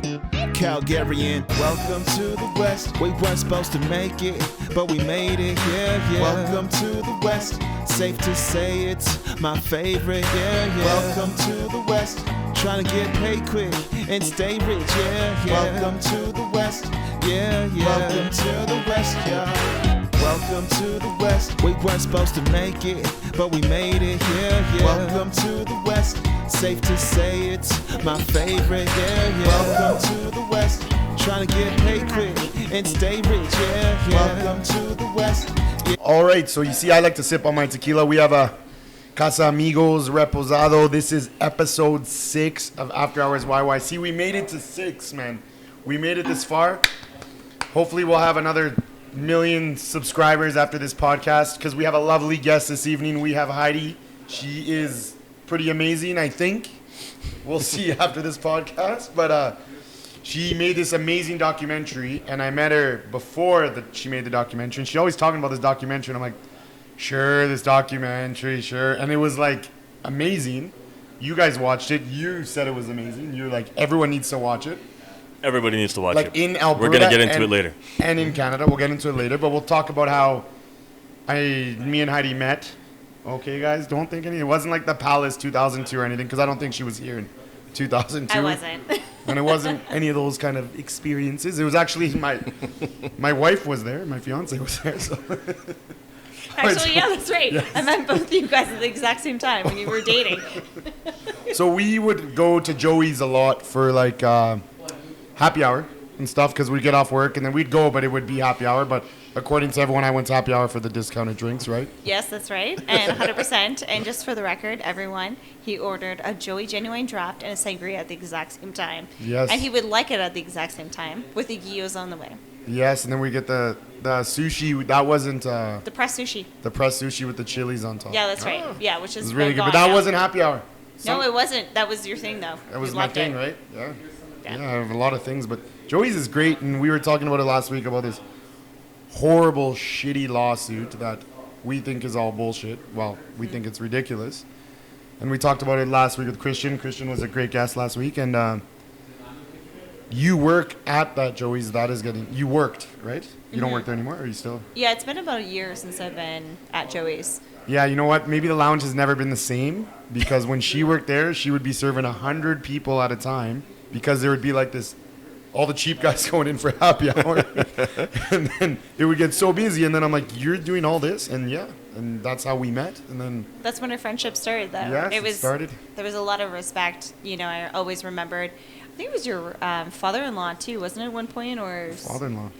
Calgarian, welcome to the West. We weren't supposed to make it, but we made it, yeah. Welcome to the West. Safe to say it's my favorite, yeah. Welcome to the West. Trying to get paid quick and stay rich, yeah. Welcome to the West, yeah. Welcome to the West, yeah. Welcome to the West. We weren't supposed to make it, but we made it, yeah. Welcome to the West. Safe to say it's my favorite, yeah. Welcome to the West. Trying to get paid quick and stay rich, yeah. Welcome to the West. Yeah. All right, so you see I like to sip on my tequila. We have a Casa Amigos Reposado. This is episode 6 of After Hours YYC. We made it to 6, man. We made it this far. Hopefully we'll have another million subscribers after this podcast because we have a lovely guest this evening. We have Heidi. She is pretty amazing, I think. We'll see after this podcast. But she made this amazing documentary, and I met her before she made the documentary. And she's always talking about this documentary, and I'm like, sure, this documentary, sure. And it was like amazing. You guys watched it. You said it was amazing. You're like, everyone needs to watch it. Everybody needs to watch like it. In Alberta, we're going to get into it later. And in Canada, we'll get into it later. But we'll talk about how me and Heidi met. Okay, guys, don't think it wasn't like the Palace 2002 or anything, because I don't think she was here in 2002. I wasn't. And it wasn't any of those kind of experiences. It was actually my wife was there. My fiance was there. So. Actually, yeah, that's right. Yes. I met both of you guys at the exact same time when you were dating. So we would go to Joey's a lot for like happy hour and stuff because we'd get off work and then we'd go, but it would be happy hour. But according to everyone, I went to happy hour for the discounted drinks, right? Yes, that's right. And 100%. And just for the record, everyone, he ordered a Joey Genuine Draft and a sangria at the exact same time. Yes. And he would like it at the exact same time with the gyros on the way. Yes, and then we get the sushi. That wasn't The pressed sushi. the pressed sushi with the chilies on top. Yeah, that's right. Yeah, which It is was really good, gone but that now. wasn't happy hour. No, it wasn't. That was your thing, though. That was You my loved thing, it. right? Yeah. Yeah. Yeah, I have a lot of things, but Joey's is great, and we were talking about it last week about this horrible, shitty lawsuit that we think is all bullshit. Well, we think it's ridiculous. And we talked about it last week with Christian. Christian was a great guest last week, and you work at that Joey's. You worked, right? You don't work there anymore, or are you still? Yeah, it's been about a year since I've been at Joey's. Yeah, you know what? Maybe the lounge has never been the same because when she worked there, she would be serving 100 people at a time because there would be like this, all the cheap guys going in for happy hour. And then it would get so busy. And then I'm like, you're doing all this? And yeah, and that's how we met. And then That's when our friendship started, though. Yes, it started. There was a lot of respect. You know, I always remembered. I think it was your father-in-law too, wasn't it? At one point, or father-in-law.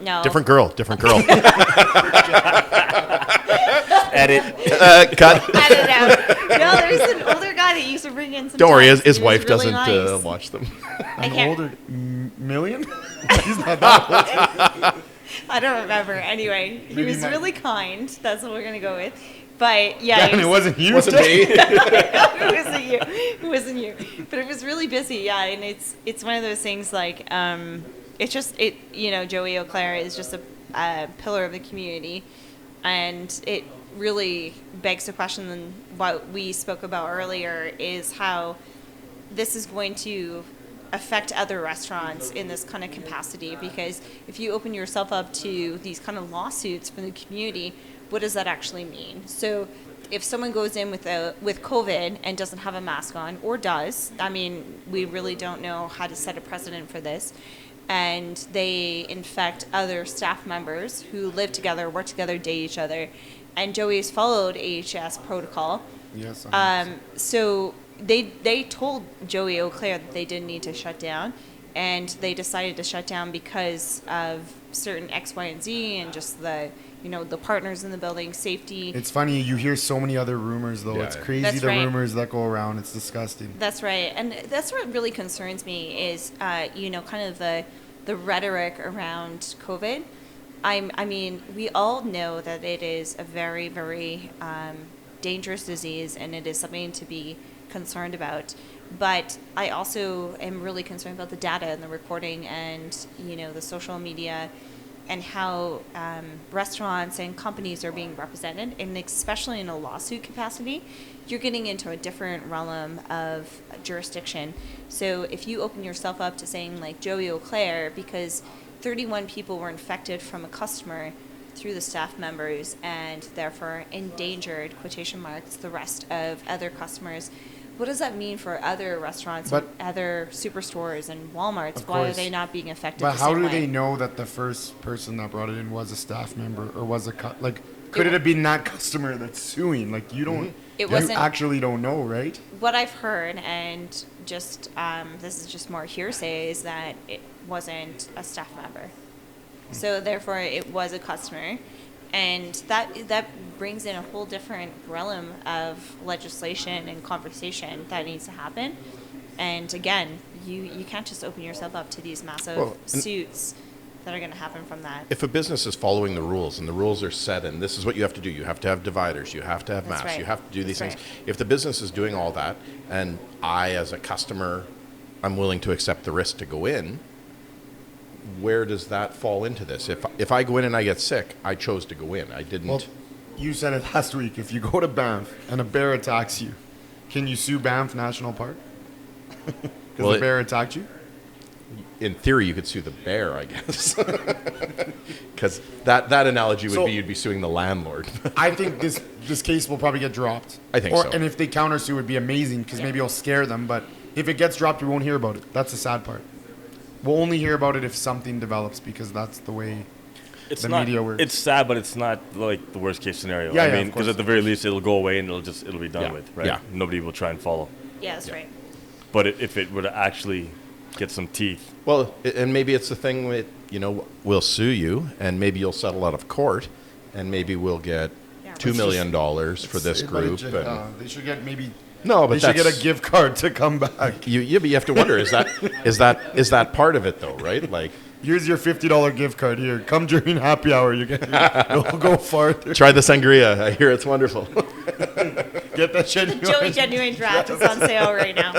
no. Different girl. Edit. Cut. I don't know. No, there's an older guy that used to bring in some. Don't worry, his He was wife really doesn't nice. watch them. I An can't- older million? He's not that old. I don't remember. Anyway, he Maybe was my- really kind. That's what we're gonna go with. But yeah, Yeah, and it wasn't you. Wasn't me. it wasn't you. It wasn't you. But it was really busy. Yeah, and it's one of those things like it's just Joey Eau Claire is just a pillar of the community, and it really begs the question what we spoke about earlier is how this is going to affect other restaurants in this kind of capacity, because if you open yourself up to these kind of lawsuits from the community, what does that actually mean? So if someone goes in with COVID and doesn't have a mask on, or does, I mean, we really don't know how to set a precedent for this, and they infect other staff members who live together, work together, date each other, and Joey's followed AHS protocol. Yes. So they told Joey Eau Claire that they didn't need to shut down, and they decided to shut down because of certain X, Y, and Z, and just the partners in the building, safety. It's funny, you hear so many other rumors, though. Yeah. It's crazy, That's the right. rumors that go around. It's disgusting. That's right, and that's what really concerns me is, kind of the rhetoric around COVID. I mean, we all know that it is a very, very dangerous disease, and it is something to be concerned about. But I also am really concerned about the data and the recording and, the social media and how restaurants and companies are being represented, and especially in a lawsuit capacity, you're getting into a different realm of jurisdiction. So if you open yourself up to saying like Joey Eau Claire, because 31 people were infected from a customer through the staff members and therefore endangered, quotation marks, the rest of other customers, what does that mean for other restaurants and other superstores and Walmarts? Why are they not being affected the same way? But how do they know that the first person that brought it in was a staff member or was could it have been that customer that's suing? Like, you don't, you actually don't know, right? What I've heard, and just this is just more hearsay, is that it wasn't a staff member. So therefore it was a customer. And that brings in a whole different realm of legislation and conversation that needs to happen. And again, you can't just open yourself up to these massive suits that are going to happen from that. If a business is following the rules and the rules are set and this is what you have to do, you have to have dividers, you have to have masks, you have to do these things. If the business is doing all that and I, as a customer, I'm willing to accept the risk to go in, where does that fall into this? If I go in and I get sick, I chose to go in. I didn't. Well, you said it last week. If you go to Banff and a bear attacks you, can you sue Banff National Park? Because the bear attacked you? In theory, you could sue the bear, I guess. Because that analogy would be you'd be suing the landlord. I think this case will probably get dropped. I think so. And if they countersue, it would be amazing because maybe it'll scare them. But if it gets dropped, we won't hear about it. That's the sad part. We'll only hear about it if something develops because that's the way media works. It's sad, but it's not like the worst case scenario. Yeah, I mean, because at the very least, it'll go away and it'll be done with, right? Yeah. Nobody will try and follow. Yeah, that's right. But if it were to actually get some teeth. Well, and maybe it's the thing with, we'll sue you and maybe you'll settle out of court and maybe we'll get $2 million for this group. They should get maybe... No, but they should get a gift card to come back. But you have to wonder, is that part of it though, right? Like, here's your $50 gift card here. Come during happy hour. You'll go farther. Try the sangria. I hear it's wonderful. Get that genuine. Joey Genuine Draft is on sale right now.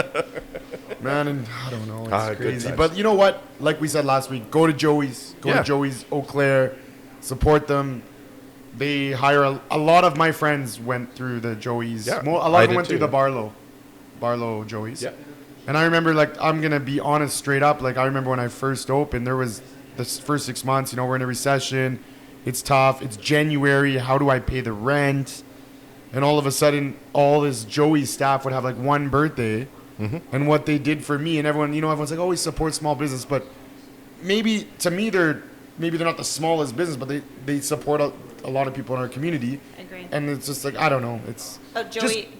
Man, and I don't know. It's crazy. But you know what? Like we said last week, go to Joey's. Go to Joey's Eau Claire. Support them. They hire a lot of my friends went through the Joey's. Yeah, a lot of them went through the Barlow Joey's. Yeah. And I remember, I'm going to be honest straight up. I remember when I first opened, there was the first 6 months, we're in a recession. It's tough. It's January. How do I pay the rent? And all of a sudden, all this Joey's staff would have one birthday. Mm-hmm. And what they did for me, and everyone's like, always support small business. But maybe, to me, they're not the smallest business, but they support a lot of people in our community. Agreed. And it's just I don't know. It's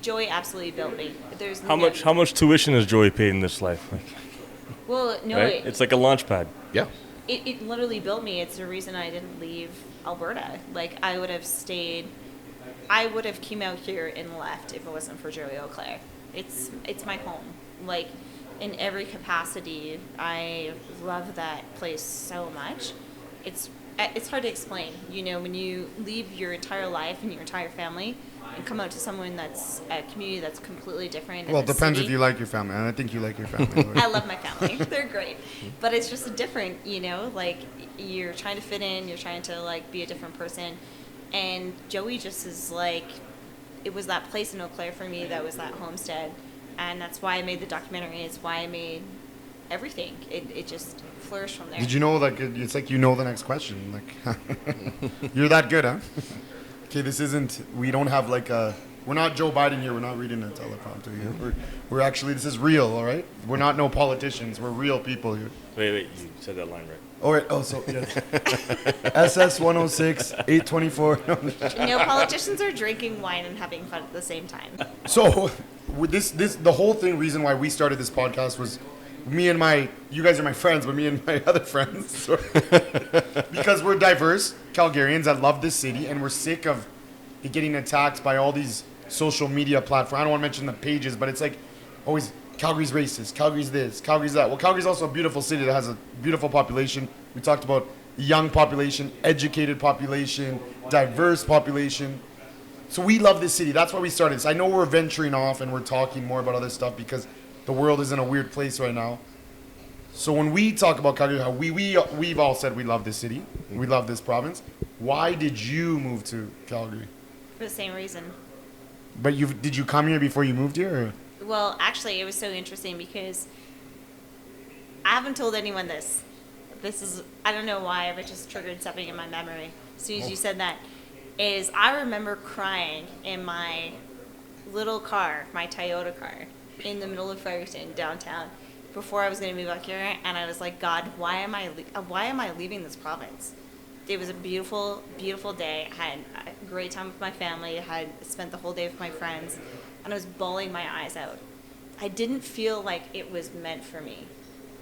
Joey absolutely built me. There's how much tuition has Joey paid in this life? Well, no, right? It's like a launch pad. Yeah. It literally built me. It's the reason I didn't leave Alberta. I would have stayed. I would have came out here and left if it wasn't for Joey Eau Claire. It's my home. In every capacity, I love that place so much. It's hard to explain. When you leave your entire life and your entire family and come out to someone that's a community that's completely different. Well, it depends if you like your family, and I think you like your family. I love my family. They're great. But it's just a different, you're trying to fit in, you're trying to be a different person. And Joey just is it was that place in Eau Claire for me that was that homestead. And that's why I made the documentary. It's why I made everything. It just flourished from there. Did you know, it's the next question. You're that good, huh? Okay, we don't have we're not Joe Biden here. We're not reading a teleprompter here. We're actually, this is real, all right? We're not no politicians. We're real people here. Wait, you said that line right. All right. Oh, so, yes. SS106 824. Politicians are drinking wine and having fun at the same time. So, with the whole reason why we started this podcast was you guys are my friends, but me and my other friends, because we're diverse Calgarians that love this city, and we're sick of it getting attacked by all these social media platforms. I don't want to mention the pages, but it's always Calgary's racist, Calgary's this, Calgary's that. Well, Calgary's also a beautiful city that has a beautiful population. We talked about young population, educated population, diverse population. So we love this city. That's why we started this. I know we're venturing off and we're talking more about other stuff because the world is in a weird place right now. So when we talk about Calgary, how we've all said we love this city, we love this province. Why did you move to Calgary? For the same reason. But did you come here before you moved here? Or? Well, actually, it was so interesting because I haven't told anyone this. This is, I don't know why, but it just triggered something in my memory. As soon as you said that, is I remember crying in my little car, my Toyota car, in the middle of Fredericton, downtown, before I was going to move out here, and I was like, God, why am I leaving this province? It was a beautiful, beautiful day. I had a great time with my family. I had spent the whole day with my friends, and I was bawling my eyes out. I didn't feel like it was meant for me.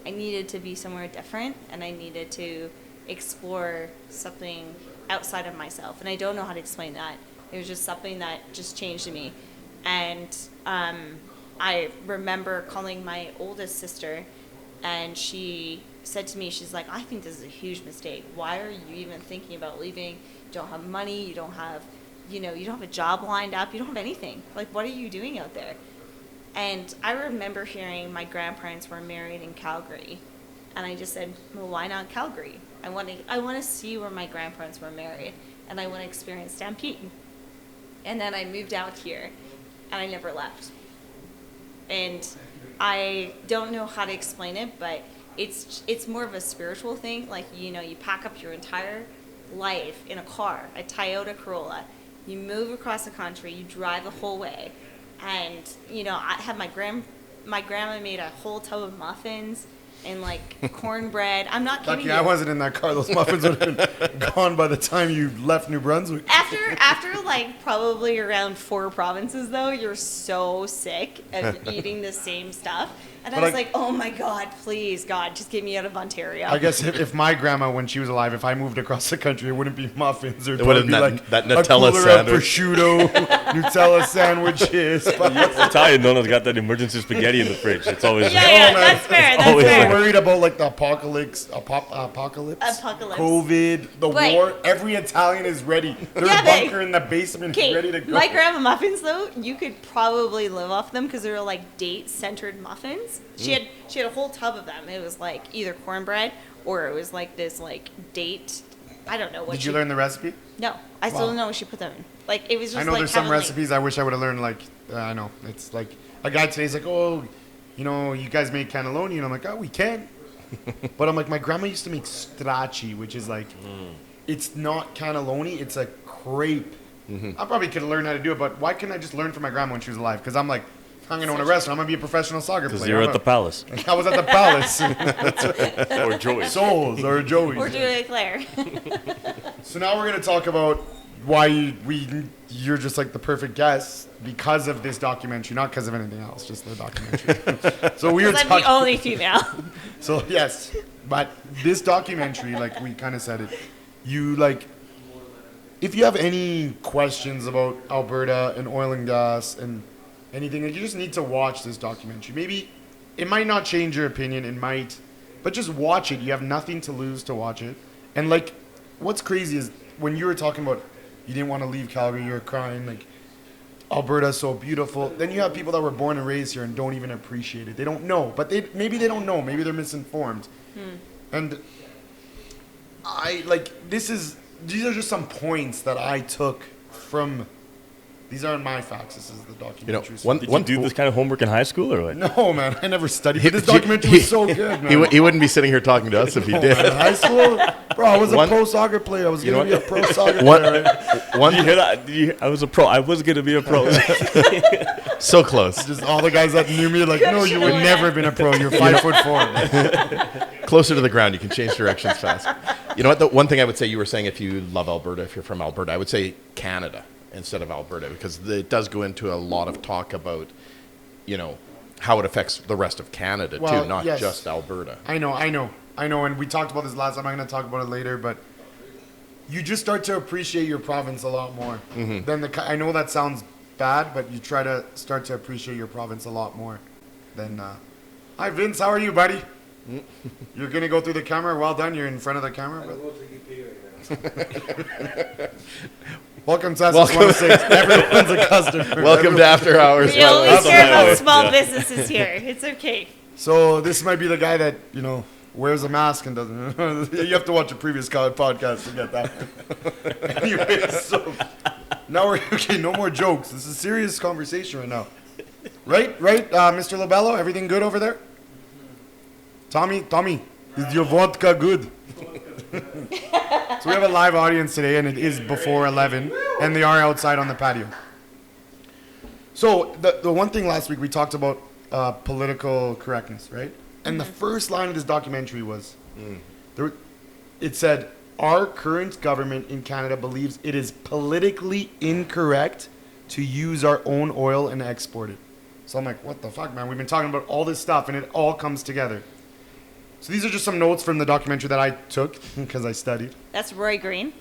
I needed to be somewhere different, and I needed to explore something outside of myself. And I don't know how to explain that. It was just something that just changed me. And I remember calling my oldest sister, and she said to me, she's like, I think this is a huge mistake. Why are you even thinking about leaving? You don't have money, you don't have a job lined up, you don't have anything. Like, what are you doing out there? And I remember hearing my grandparents were married in Calgary, and I just said, well, why not Calgary? I want to see where my grandparents were married, and I want to experience Stampede. And then I moved out here, and I never left. And I don't know how to explain it, but it's more of a spiritual thing. Like, you pack up your entire life in a car, a Toyota Corolla. You move across the country, you drive the whole way. And, I had my grandma made a whole tub of muffins and, like, cornbread. I'm not kidding Lucky you. I wasn't in that car. Those muffins would have been gone by the time you left New Brunswick. After like probably around 4 provinces, though, you're so sick of eating the same stuff. And I was like, oh my God, please, God, just get me out of Ontario. I guess if my grandma, when she was alive, if I moved across the country, it wouldn't be muffins. It would be like that a Nutella cooler sandwich. of prosciutto, Nutella sandwiches. Italian Donald's got that emergency spaghetti in the fridge. It's always That's fair. That's always fair. I'm worried about like the apocalypse, COVID, the war. Every Italian is ready. Their bunker in the basement is ready to go. My grandma muffins, though, you could probably live off them because they were like date-centered muffins. She had a whole tub of them. It was like either cornbread or it was like this like date. I don't know what. Did you learn the recipe? No, I still don't know what she put them in. Like, it was just. I know like there's some heavenly. recipes I wish I would have learned. Like I know it's like a guy today's like, oh, you guys make cannelloni, and I'm like, oh, we can. But I'm like, my grandma used to make stracci, which is like, it's not cannelloni, it's a crepe. I probably could have learned how to do it, but why couldn't I just learn from my grandma when she was alive? Because I'm like, I'm going to own a restaurant. I'm going to be a professional soccer player. Because you're at the Palace. I was at the Palace. Or Joey's. Souls or Joey's. Or Julia Claire. So now we're going to talk about why you're just like the perfect guest because of this documentary, not because of anything else, just the documentary. So we were I'm talking. the only female. So yes, but this documentary, like we kind of said it, you like, if you have any questions about Alberta and oil and gas and anything, like, you just need to watch this documentary. Maybe it might not change your opinion, it might, but just watch it. You have nothing to lose to watch it. And like, what's crazy is when you were talking about you didn't want to leave Calgary, you were crying, like, Alberta's so beautiful. Then you have people that were born and raised here and don't even appreciate it. They don't know, but maybe they don't know. Maybe they're misinformed. And these are just some points that I took from. These aren't my facts. This is the documentary. Did you do this kind of homework in high school or what? No, man. I never studied. But this documentary was so good, man. He wouldn't be sitting here talking to us if he did. Man, in high school, bro, I was a pro soccer player. I was going to be a pro soccer player. Right? Did you hear that? I was a pro. I was going to be a pro. So close. Just all the guys that knew me like, no, you would never have been a pro. You're 5'4". Closer to the ground, you can change directions fast. You know what? The one thing I would say, you were saying if you love Alberta, if you're from Alberta, I would say Canada instead of Alberta, because it does go into a lot of talk about, how it affects the rest of Canada too, not just Alberta. I know. And we talked about this last time. I'm going to talk about it later, but you just start to appreciate your province a lot more. I know that sounds bad, but you try to start to appreciate your province a lot more than. Hi, Vince. How are you, buddy? You're going to go through the camera? Well done. You're in front of the camera. Welcome to SS106. Everyone's a customer. Welcome to After Hours. We always care about small businesses here. It's okay. So this might be the guy that, wears a mask and doesn't. You have to watch a previous podcast to get that. Anyway, so now we're okay. No more jokes. This is a serious conversation right now. Right, Mr. Lobello. Everything good over there? Tommy, is your vodka good? So we have a live audience today, and it is before 11, and they are outside on the patio. So the one thing last week we talked about political correctness, right? And the first line of this documentary was, it said, our current government in Canada believes it is politically incorrect to use our own oil and export it. So I'm like, what the fuck, man? We've been talking about all this stuff, and it all comes together. So these are just some notes from the documentary that I took because I studied. That's Roy Green.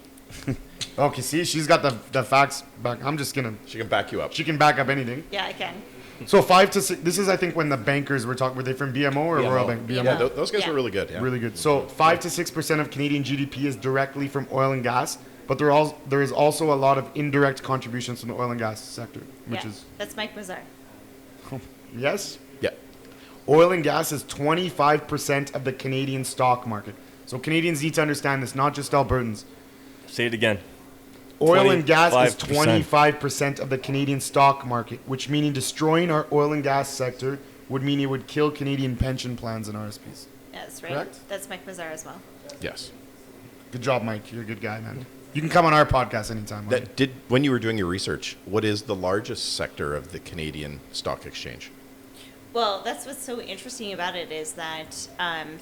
Okay, see, she's got the facts back. I'm just gonna. She can back you up. She can back up anything. Yeah, I can. So 5 to 6. This is, I think, when the bankers were talking. Were they from BMO or Royal Bank? BMO. Yeah, those guys were really good. Yeah. Really good. So 5 to 6% of Canadian GDP is directly from oil and gas, but there is also a lot of indirect contributions from the oil and gas sector, which is. That's Mike Mazar. Yes. Yeah. Oil and gas is 25% of the Canadian stock market. So Canadians need to understand this, not just Albertans. Say it again. Oil and gas is 25%. 25% of the Canadian stock market, which meaning destroying our oil and gas sector would mean it would kill Canadian pension plans and RSPs. Yeah, that's right. Correct? That's Mike Mazar as well. Yes. Good job, Mike. You're a good guy, man. You can come on our podcast anytime. When you were doing your research, what is the largest sector of the Canadian stock exchange? Well, that's what's so interesting about it is that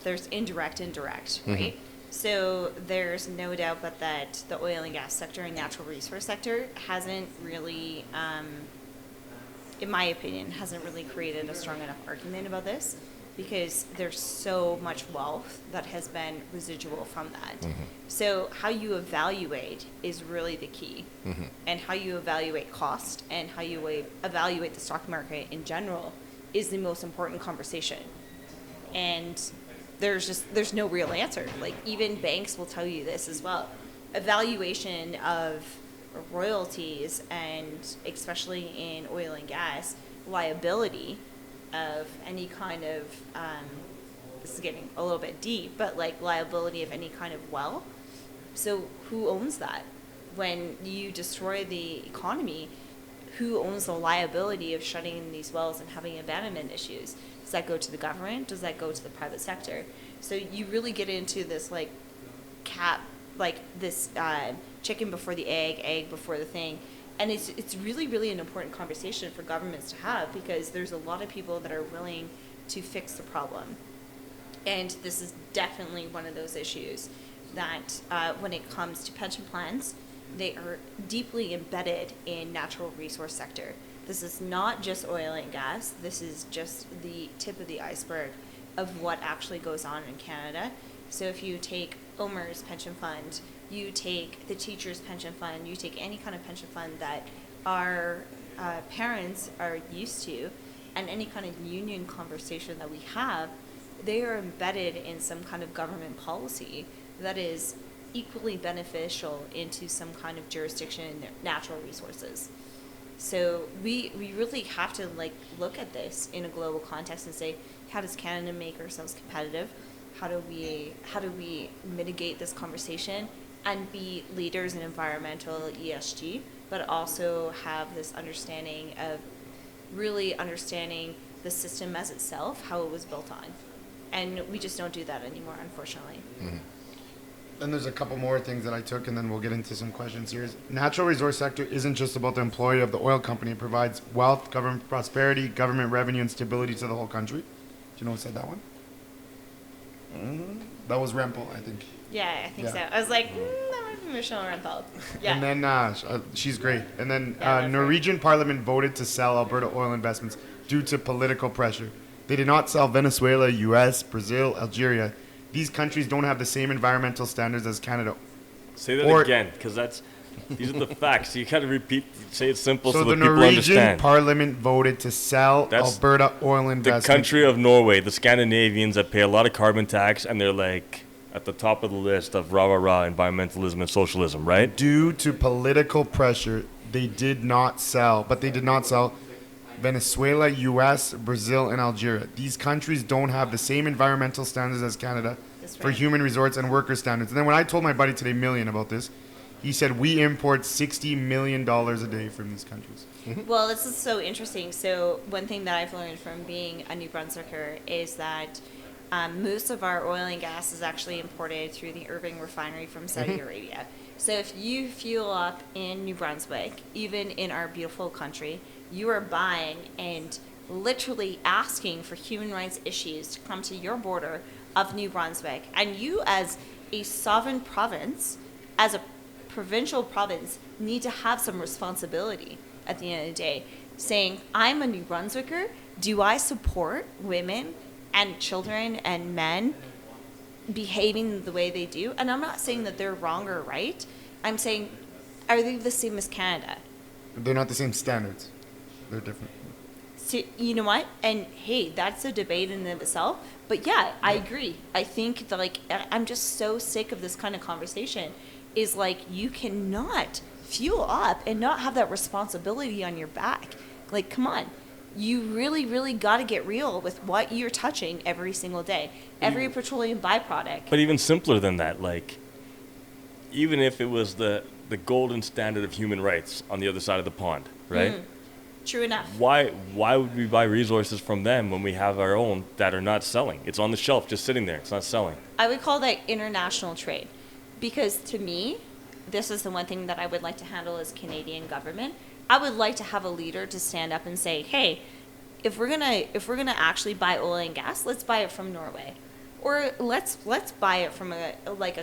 there's indirect, right? So there's no doubt but that the oil and gas sector and natural resource sector hasn't really, in my opinion, hasn't really created a strong enough argument about this because there's so much wealth that has been residual from that. So how you evaluate is really the key. And how you evaluate cost and how you evaluate the stock market in general is the most important conversation. And there's no real answer. Like even banks will tell you this as well. Evaluation of royalties and especially in oil and gas, liability of any kind of, this is getting a little bit deep, but like liability of any kind of well. So who owns that? When you destroy the economy, who owns the liability of shutting these wells and having abandonment issues? Does that go to the government? Does that go to the private sector? So you really get into this chicken before the egg before the thing. And it's really, really an important conversation for governments to have because there's a lot of people that are willing to fix the problem. And this is definitely one of those issues that when it comes to pension plans, they are deeply embedded in natural resource sector. This is not just oil and gas. This is just the tip of the iceberg of what actually goes on in Canada. So if you take Omer's pension fund, you take the teacher's pension fund, you take any kind of pension fund that our parents are used to, and any kind of union conversation that we have, they are embedded in some kind of government policy that is equally beneficial into some kind of jurisdiction in natural resources. So we really have to look at this in a global context and say, how does Canada make ourselves competitive? How do we mitigate this conversation and be leaders in environmental ESG, but also have this understanding of really understanding the system as itself, how it was built on. And we just don't do that anymore, unfortunately. Then there's a couple more things that I took, and then we'll get into some questions here. Natural resource sector isn't just about the employee of the oil company. It provides wealth, government prosperity, government revenue, and stability to the whole country. Do you know who said that one? That was Rempel, I think. Yeah, I think so. I was like, that might be Michelle Rempel. Yeah. And then she's great. And then Norwegian Parliament voted to sell Alberta Oil Investments due to political pressure. They did not sell Venezuela, U.S., Brazil, Algeria. These countries don't have the same environmental standards as Canada. Say that again, because these are the facts. You got to repeat, say it simple so that the people Norwegian understand. Parliament voted to sell Alberta Oil Investments. The country of Norway, the Scandinavians that pay a lot of carbon tax, and they're like at the top of the list of rah-rah-rah environmentalism and socialism, right? Due to political pressure, they did not sell. But they did not sell Venezuela, U.S., Brazil, and Algeria. These countries don't have the same environmental standards as Canada for human resource and worker standards. And then when I told my buddy today, Million, about this, he said we import $60 million a day from these countries. Mm-hmm. Well, this is so interesting. So one thing that I've learned from being a New Brunswicker is that most of our oil and gas is actually imported through the Irving refinery from Saudi Arabia. So if you fuel up in New Brunswick, even in our beautiful country, you are buying and literally asking for human rights issues to come to your border of New Brunswick. And you, as a sovereign province, as a provincial province, need to have some responsibility at the end of the day, saying, I'm a New Brunswicker. Do I support women and children and men behaving the way they do? And I'm not saying that they're wrong or right. I'm saying, are they the same as Canada? They're not the same standards. They're different. So, you know what? And hey, that's a debate in and of itself. But yeah, I agree. I think that, like, I'm just so sick of this kind of conversation. Is like, you cannot fuel up and not have that responsibility on your back. Like, come on. You really, really got to get real with what you're touching every single day. Every petroleum byproduct. But even simpler than that, like, even if it was the golden standard of human rights on the other side of the pond, right? True enough. Why would we buy resources from them when we have our own that are not selling? It's on the shelf, just sitting there. It's not selling. I would call that international trade. Because to me, this is the one thing that I would like to handle as Canadian government. I would like to have a leader to stand up and say, hey, if we're gonna actually buy oil and gas, let's buy it from Norway. Or let's buy it from a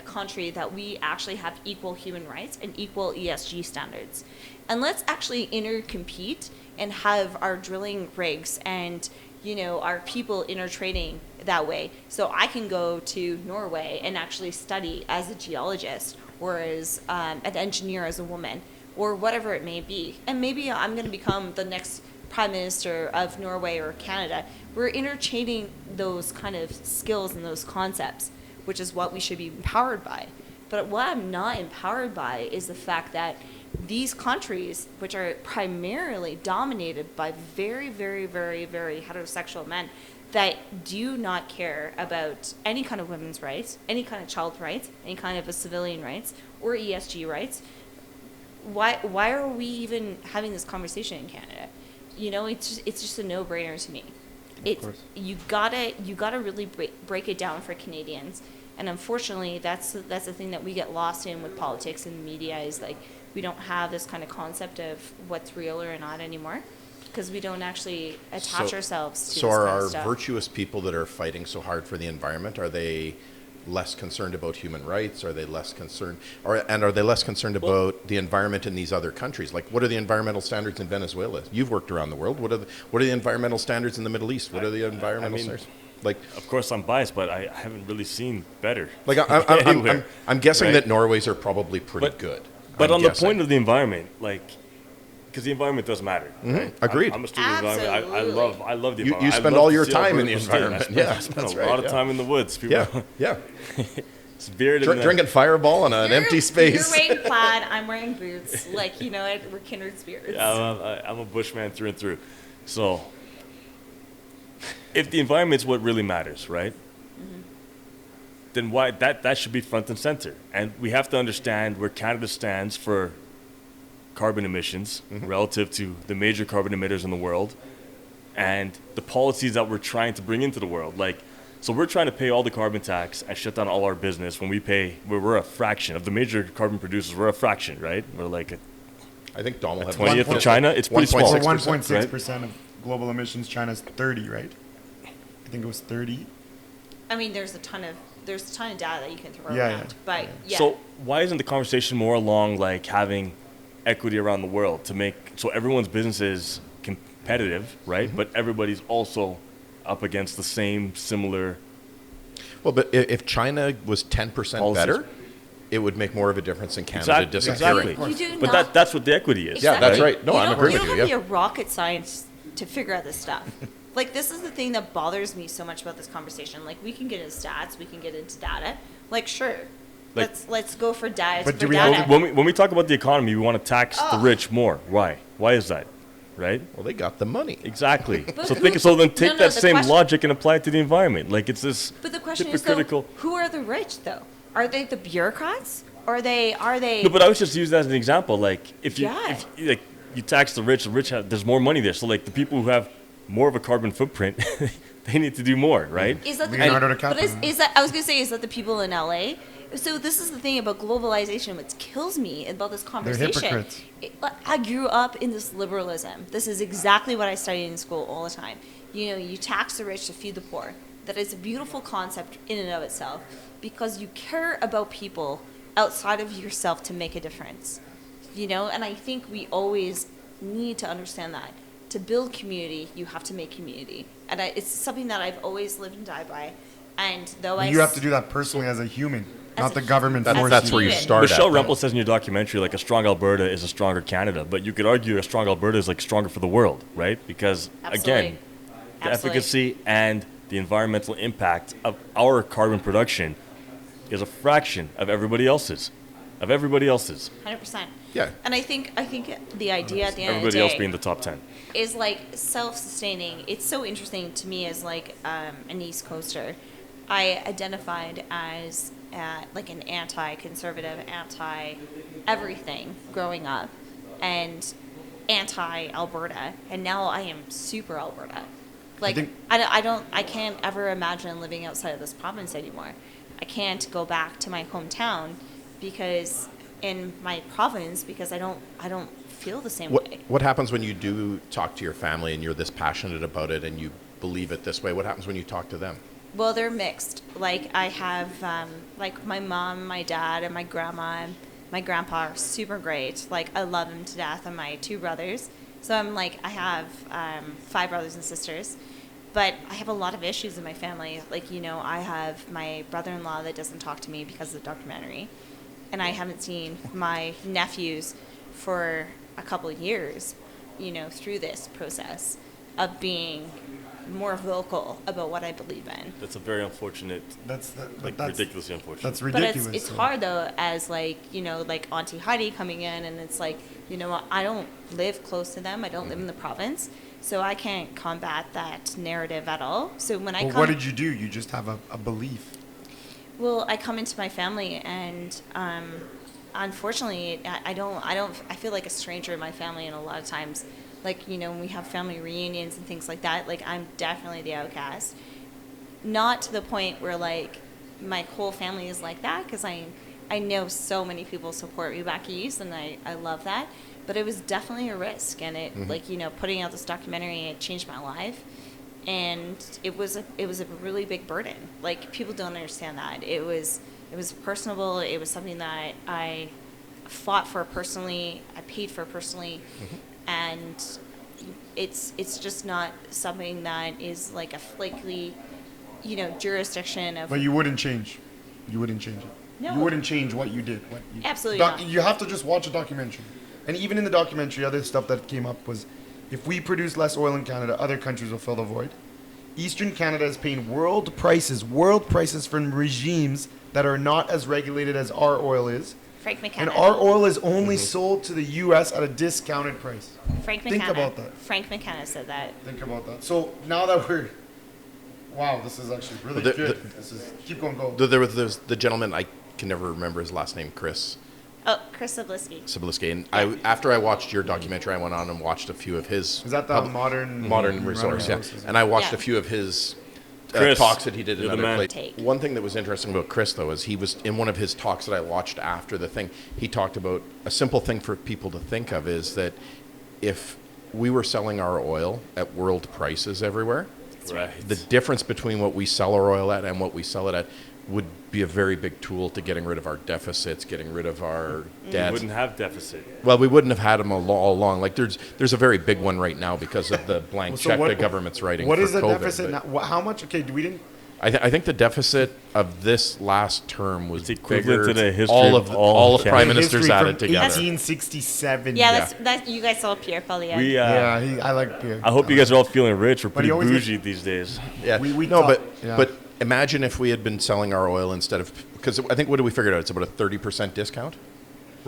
country that we actually have equal human rights and equal ESG standards. And let's actually intercompete and have our drilling rigs and, you know, our people intertrading that way. So I can go to Norway and actually study as a geologist or as an engineer, as a woman, or whatever it may be. And maybe I'm going to become the next Prime Minister of Norway or Canada. We're interchanging those kind of skills and those concepts, which is what we should be empowered by. But what I'm not empowered by is the fact that these countries, which are primarily dominated by very, very, very, very heterosexual men that do not care about any kind of women's rights, any kind of child rights, any kind of a civilian rights, or ESG rights, why are we even having this conversation in Canada? You know, it's just a no-brainer to me. You gotta really break it down for Canadians, and unfortunately, that's the thing that we get lost in with politics and the media is like we don't have this kind of concept of what's real or not anymore because we don't actually attach ourselves to. So this are kind of our stuff. virtuous people that are fighting so hard for the environment? Are they less concerned about human rights? Are they less concerned, are they less concerned about the environment in these other countries? Like, what are the environmental standards in Venezuela? You've worked around the world. What are the environmental standards in the Middle East? What are the environmental standards? Like, of course, I'm biased, but I haven't really seen better. Like, I'm guessing that Norway's are probably pretty good. But on the point of the environment, like, because the environment does matter. Right? Agreed. I'm a student of the environment. I love the environment. You spend all your time in the environment. I spend a lot of time in the woods. People, yeah. It's bearded drinking Fireball on an empty space. You're wearing plaid. I'm wearing boots. Like, you know, we're kindred spirits. Yeah, I'm a bushman through and through. So, if the environment's what really matters, right? Then why that should be front and center. And we have to understand where Canada stands for carbon emissions relative to the major carbon emitters in the world and the policies that we're trying to bring into the world. Like, so we're trying to pay all the carbon tax and shut down all our business when we're a fraction of the major carbon producers. We're a fraction, right? We're like I think Donald had 20th of China. It's pretty small. 1.6% of global emissions. China's 30, right? I think it was 30. I mean, there's a ton of data that you can throw Yeah, around. But So why isn't the conversation more along like having equity around the world to make so everyone's business is competitive, right? But everybody's also up against the same similar. Well, but if China was 10% better, it would make more of a difference in Canada disappearing. Exactly. But that's what the equity is. Exactly. Yeah, that's right. No, I'm agreeing with you. You don't have to be a rocket science to figure out this stuff. Like, this is the thing that bothers me so much about this conversation. Like, we can get into stats, we can get into data. Like, sure, Like, let's go for data. But for do we data. have when we talk about the economy, we want to tax the rich more. Why? Why is that? right? Well, they got the money. Exactly. But So who- so then take no, that the same question- logic and apply it to the environment. Like it's this But the question is, though, hypocritical. who are the rich, though? Are they the bureaucrats? Or are they? No, but I was just using that as an example. Like if you Yeah. like you tax the rich there's more money there. So like the people who have more of a carbon footprint, they need to do more, right? Is that the Leonardo but DiCaprio. is that I was gonna say, is that the people in LA? So this is the thing about globalization. What kills me about this conversation. hypocrites. I grew up in this liberalism. This is exactly what I studied in school all the time. You know, you tax the rich to feed the poor. That is a beautiful concept in and of itself, because you care about people outside of yourself to make a difference. You know, and I think we always need to understand that. To build community, you have to make community. And it's something that I've always lived and died by. And though You have to do that personally as a human, As not a the hu- government as a forcing That's where you human. start Michelle at. Rempel says in your documentary, like a strong Alberta is a stronger Canada, but you could argue a strong Alberta is like stronger for the world, right? Because Absolutely. again, the Absolutely. efficacy and the environmental impact of our carbon production is a fraction of everybody else's. 100%. Yeah. And I think the idea at the end of Everybody the else day being the top 10. is like self-sustaining. It's so interesting to me as like an East Coaster. I identified as like an anti-conservative, anti-everything growing up, and anti-Alberta, and now I am super Alberta. Like think- I can't ever imagine living outside of this province anymore. I can't go back to my hometown because in my province because I don't feel the same way. What happens when you do talk to your family and you're this passionate about it and you believe it this way? What happens when you talk to them? Well, they're mixed. Like I have, like my mom, my dad, and my grandma, and my grandpa are super great. Like I love them to death, and my two brothers. So I'm like, I have 5 brothers and sisters, but I have a lot of issues in my family. Like I have my brother-in-law that doesn't talk to me because of the documentary, and I haven't seen my nephews for a couple of years. Through this process of being more vocal about what I believe in. That's a very unfortunate, That's ridiculously unfortunate. That's But ridiculous. it's hard though, as like like Auntie Heidi coming in, and it's like I don't live close to them. I don't live in the province, so I can't combat that narrative at all. So when I Well, come, what did you do? You just have a belief. well, I come into my family, and unfortunately, I feel like a stranger in my family, and a lot of times, like when we have family reunions and things like that, like I'm definitely the outcast. Not to the point where like my whole family is like that, because I know so many people support me back east, and I love that. But it was definitely a risk, and it like putting out this documentary, it changed my life, and it was a really big burden. Like people don't understand that it was personable. It was something that I fought for personally. I paid for personally, and it's just not something that is like a flaky, jurisdiction of. But you wouldn't change. You wouldn't change it. No. You wouldn't change what you did. Absolutely not. You have to just watch a documentary. And even in the documentary, other stuff that came up was, if we produce less oil in Canada, other countries will fill the void. Eastern Canada is paying world prices from regimes that are not as regulated as our oil is. Frank McKenna. And our oil is only sold to the U.S. at a discounted price. Frank Think McKenna. about that. Frank McKenna said that. Think about that. So now that we're... Wow, this is actually really The- good. Keep going, go. There's the gentleman, I can never remember his last name, Chris Oh, Chris Zablisky. Sablisky. And after I watched your documentary, I went on and watched a few of his... Is that the modern resource? Yeah. resources? And I watched Yeah. a few of his Chris, talks that he did in you're the other man. places. Take. One thing that was interesting about Chris, though, is he was in one of his talks that I watched after the thing. He talked about a simple thing for people to think of is that if we were selling our oil at world prices everywhere, Right. the difference between what we sell our oil at and what we sell it at would be a very big tool to getting rid of our deficits, getting rid of our We debt. wouldn't have deficit. Well, we wouldn't have had them all along. Like there's a very big one right now because of the blank So check what- the government's writing. What for is the COVID, deficit but now? How much? Okay, we didn't... I think the deficit of this last term was It's equivalent bigger. to the history all of of all the prime Canada. ministers history added from together. 1867. Yeah, that's you guys saw Pierre Polyev. We, I like beer. I hope you guys are all feeling rich. We're pretty he always bougie these days. Yeah. We no, thought- but imagine if we had been selling our oil instead of, because I think what did we figure out? It's about a 30% discount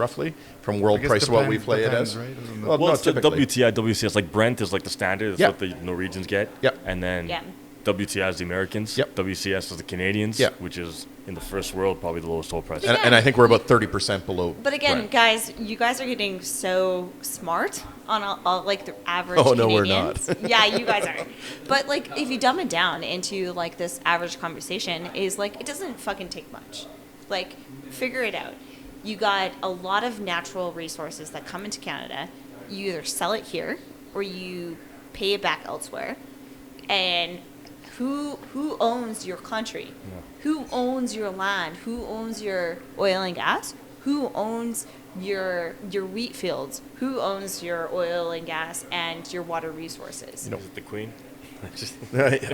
roughly, from world I guess price to what we play depends, it as. right? Isn't it? Well, Well, no, it's the typically. WTI, WCS. Like Brent is like the standard. That's Yeah. what the Norwegians get. Yeah. And then Yeah. WTI is the Americans. Yep. WCS is the Canadians. Yeah. Which is in the first world probably the lowest oil price. And I think we're about 30% below. But again, Brent. guys, you guys are getting so smart on all like the average Oh, no, we're Canadians. not. Yeah, you guys are. But like, if you dumb it down into like this average conversation, is like it doesn't fucking take much. Like, figure it out. You got a lot of natural resources that come into Canada. You either sell it here or you pay it back elsewhere. And who owns your country? Who owns your land? Who owns your oil and gas? Who owns your wheat fields? Who owns your oil and gas and your water resources? Is it the Queen?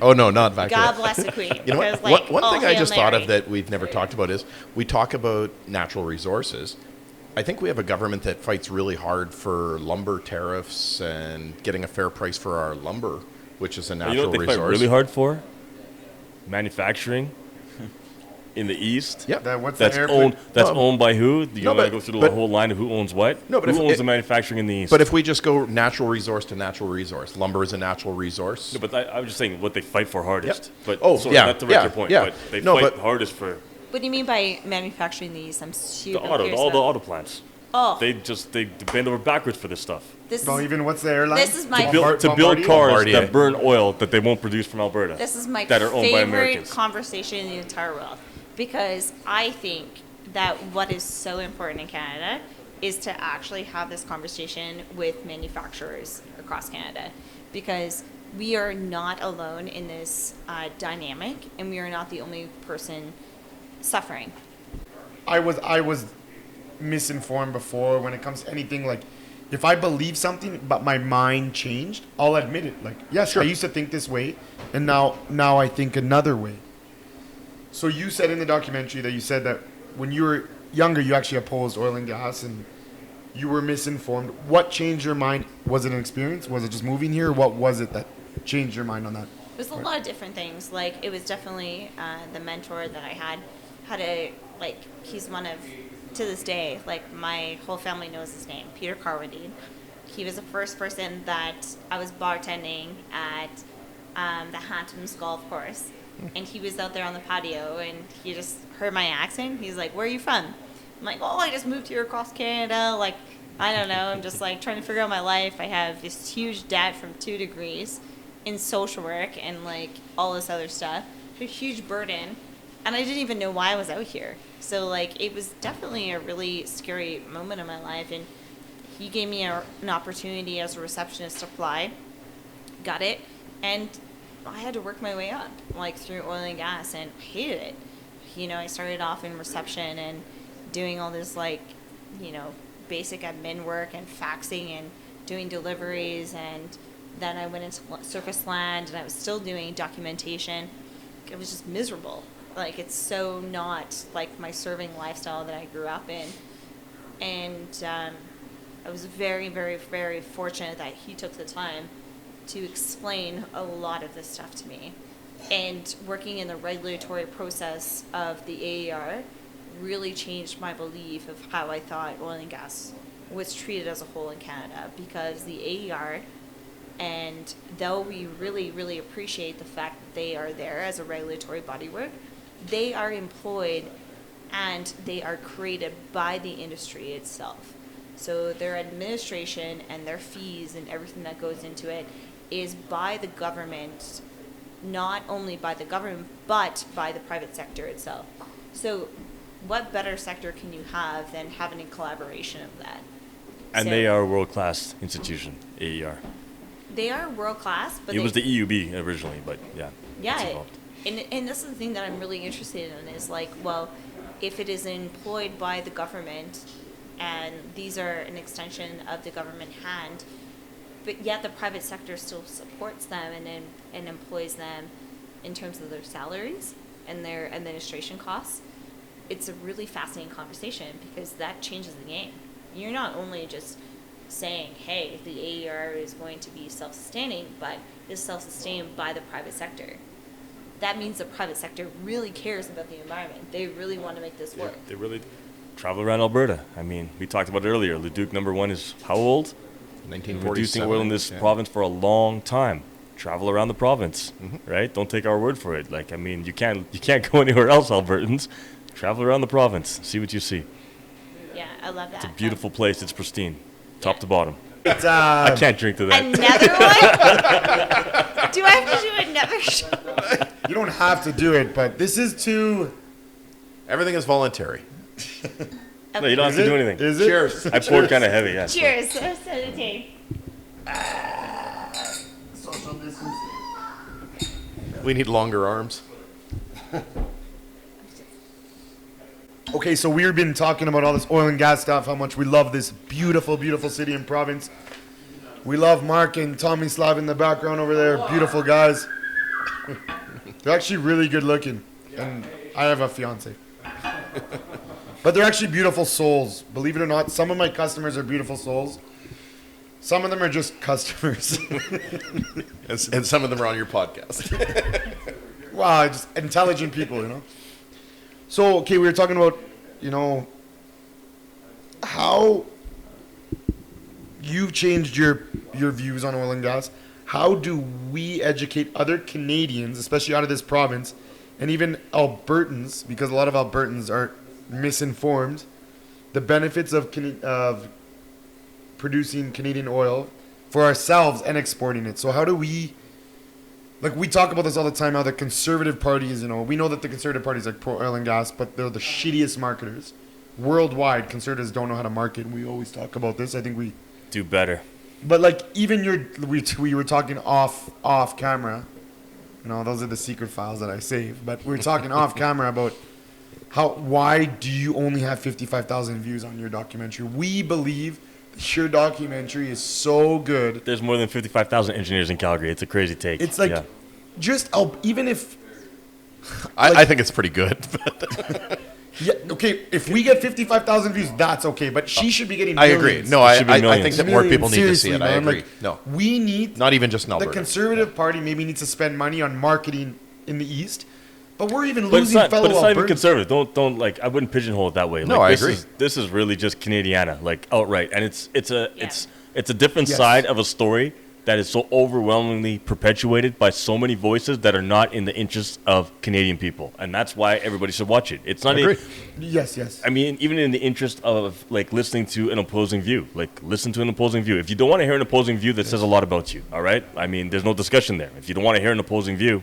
Oh, no, not back God to bless the Queen. You know what? because, like, One all thing I hail just thought of Mary. that we've never talked about is we talk about natural resources. I think we have a government that fights really hard for lumber tariffs and getting a fair price for our lumber, which is a You natural know what they resource. fight really hard for? Manufacturing in the East. Yeah. What's That's the airplane? owned by who? You No, want to but- go through the but- whole line of who owns what? No, but who if owns it- the manufacturing in the East? But if we just go natural resource to natural resource, lumber is a natural resource. No, but I'm just saying what they fight for hardest. But Oh, sorry, yeah, not to wreck yeah, your point, yeah. but they No, fight but- hardest for What do you mean by manufacturing these? I'm the super auto, curious all the about. auto plants. Oh, They bend over backwards for this stuff. this No, is even what's the airline? this is my To build Bombardier? cars Bombardier. that burn oil that they won't produce from Alberta. This is my that are owned by favorite Americans. conversation in the entire world because I think that what is so important in Canada is to actually have this conversation with manufacturers across Canada because we are not alone in this dynamic and we are not the only person suffering. I was misinformed before when it comes to anything. Like, if I believe something but my mind changed, I'll admit it. Like, yes, Sure. I used to think this way, and now I think another way. So you said in the documentary that you said that when you were younger, you actually opposed oil and gas, and you were misinformed. What changed your mind? Was it an experience? Was it just moving here? What was it that changed your mind on that? It was a lot of different things. Like, it was definitely the mentor that I had he's one of, to this day, like, my whole family knows his name, Peter Carwadine. He was the first person that I was bartending at the Hamptons golf course. And he was out there on the patio, and he just heard my accent. He's like, "Where are you from?" I'm like, "Oh, I just moved here across Canada. Like, I don't know. I'm just, like, trying to figure out my life. I have this huge debt from 2 degrees in social work and, like, all this other stuff. A huge burden. And I didn't even know why I was out here. So, like, it was definitely a really scary moment in my life. And he gave me an opportunity as a receptionist to apply. Got it. And I had to work my way up, like, through oil and gas, and hated it. You know, I started off in reception and doing all this, like, you know, basic admin work and faxing and doing deliveries, and then I went into surface land, and I was still doing documentation. It was just miserable. Like, it's so not, like, my serving lifestyle that I grew up in. And I was very, very, very fortunate that he took the time to explain a lot of this stuff to me. And working in the regulatory process of the AER really changed my belief of how I thought oil and gas was treated as a whole in Canada, because the AER, and though we really, really appreciate the fact that they are there as a regulatory bodywork, they are employed and they are created by the industry itself. So their administration and their fees and everything that goes into it is by the government, not only by the government, but by the private sector itself. So what better sector can you have than having a collaboration of that? And So they are a world-class institution, AER. They are world-class, but It was the EUB originally, but yeah. yeah, it's evolved. and this is the thing that I'm really interested in is, like, well, if it is employed by the government and these are an extension of the government hand, but yet the private sector still supports them and employs them in terms of their salaries and their administration costs, it's a really fascinating conversation, because that changes the game. You're not only just saying, hey, the AER is going to be self-sustaining, but is self-sustained by the private sector. That means the private sector really cares about the environment. They really want to make this work. They really. travel around Alberta. I mean, we talked about it earlier. Leduc #1 is how old? 1947. Reducing oil in this province for a long time. Travel around the province, right? Don't take our word for it. Like, I mean, you can't go anywhere else, Albertans. Travel around the province, see what you see. Yeah, I love that. It's a beautiful place. It's pristine, top to bottom. It's, I can't drink to that. Another one? Do I have to do another shot? You don't have to do it, but this is too... Everything is voluntary. No, you don't have to do anything. Is it? Cheers. I poured kind of heavy, yeah. Cheers. Sedative. Social distance. We need longer arms. Okay, so we've been talking about all this oil and gas stuff, how much we love this beautiful, beautiful city and province. We love Mark and Tommy Slav in the background over there. Beautiful guys. They're actually really good looking. And I have a fiance. But they're actually beautiful souls. Believe it or not, some of my customers are beautiful souls. Some of them are just customers. And some of them are on your podcast. Wow, just intelligent people, you know? So, okay, we were talking about, you know, how you've changed your views on oil and gas. How do we educate other Canadians, especially out of this province, and even Albertans, because a lot of Albertans are misinformed, the benefits of producing Canadian oil for ourselves and exporting it? So how do we... Like, we talk about this all the time, how the Conservative Party is, you know, we know that the Conservative Party is like pro-oil and gas, but they're the shittiest marketers. Worldwide, Conservatives don't know how to market. We always talk about this. I think we... Do better. But, like, even we were talking off camera. You know, those are the secret files that I save. But we were talking off camera about why do you only have 55,000 views on your documentary? We believe your documentary is so good. There's more than 55,000 engineers in Calgary. It's a crazy take. It's like, even if... I think it's pretty good. Yeah, okay, if we get 55,000 views, that's okay. But she should be getting I millions. agree. No, I should be think millions. that more people need to see Seriously, it. I man, agree. like, No, we need... not even just in The Alberta. Conservative Party maybe needs to spend money on marketing in the East. But we're even But it's losing not, fellow but it's not even Albertans. conservative. Don't like. I wouldn't pigeonhole it that way. No, like, I this agree. This is really just Canadiana, like outright, and it's a different Yes. side of a story that is so overwhelmingly perpetuated by so many voices that are not in the interests of Canadian people, and that's why everybody should watch it. It's not. I agree. Yes. I mean, even in the interest of like listening to an opposing view, like listen to an opposing view. If you don't want to hear an opposing view, that says a lot about you. All right. I mean, there's no discussion there. If you don't want to hear an opposing view.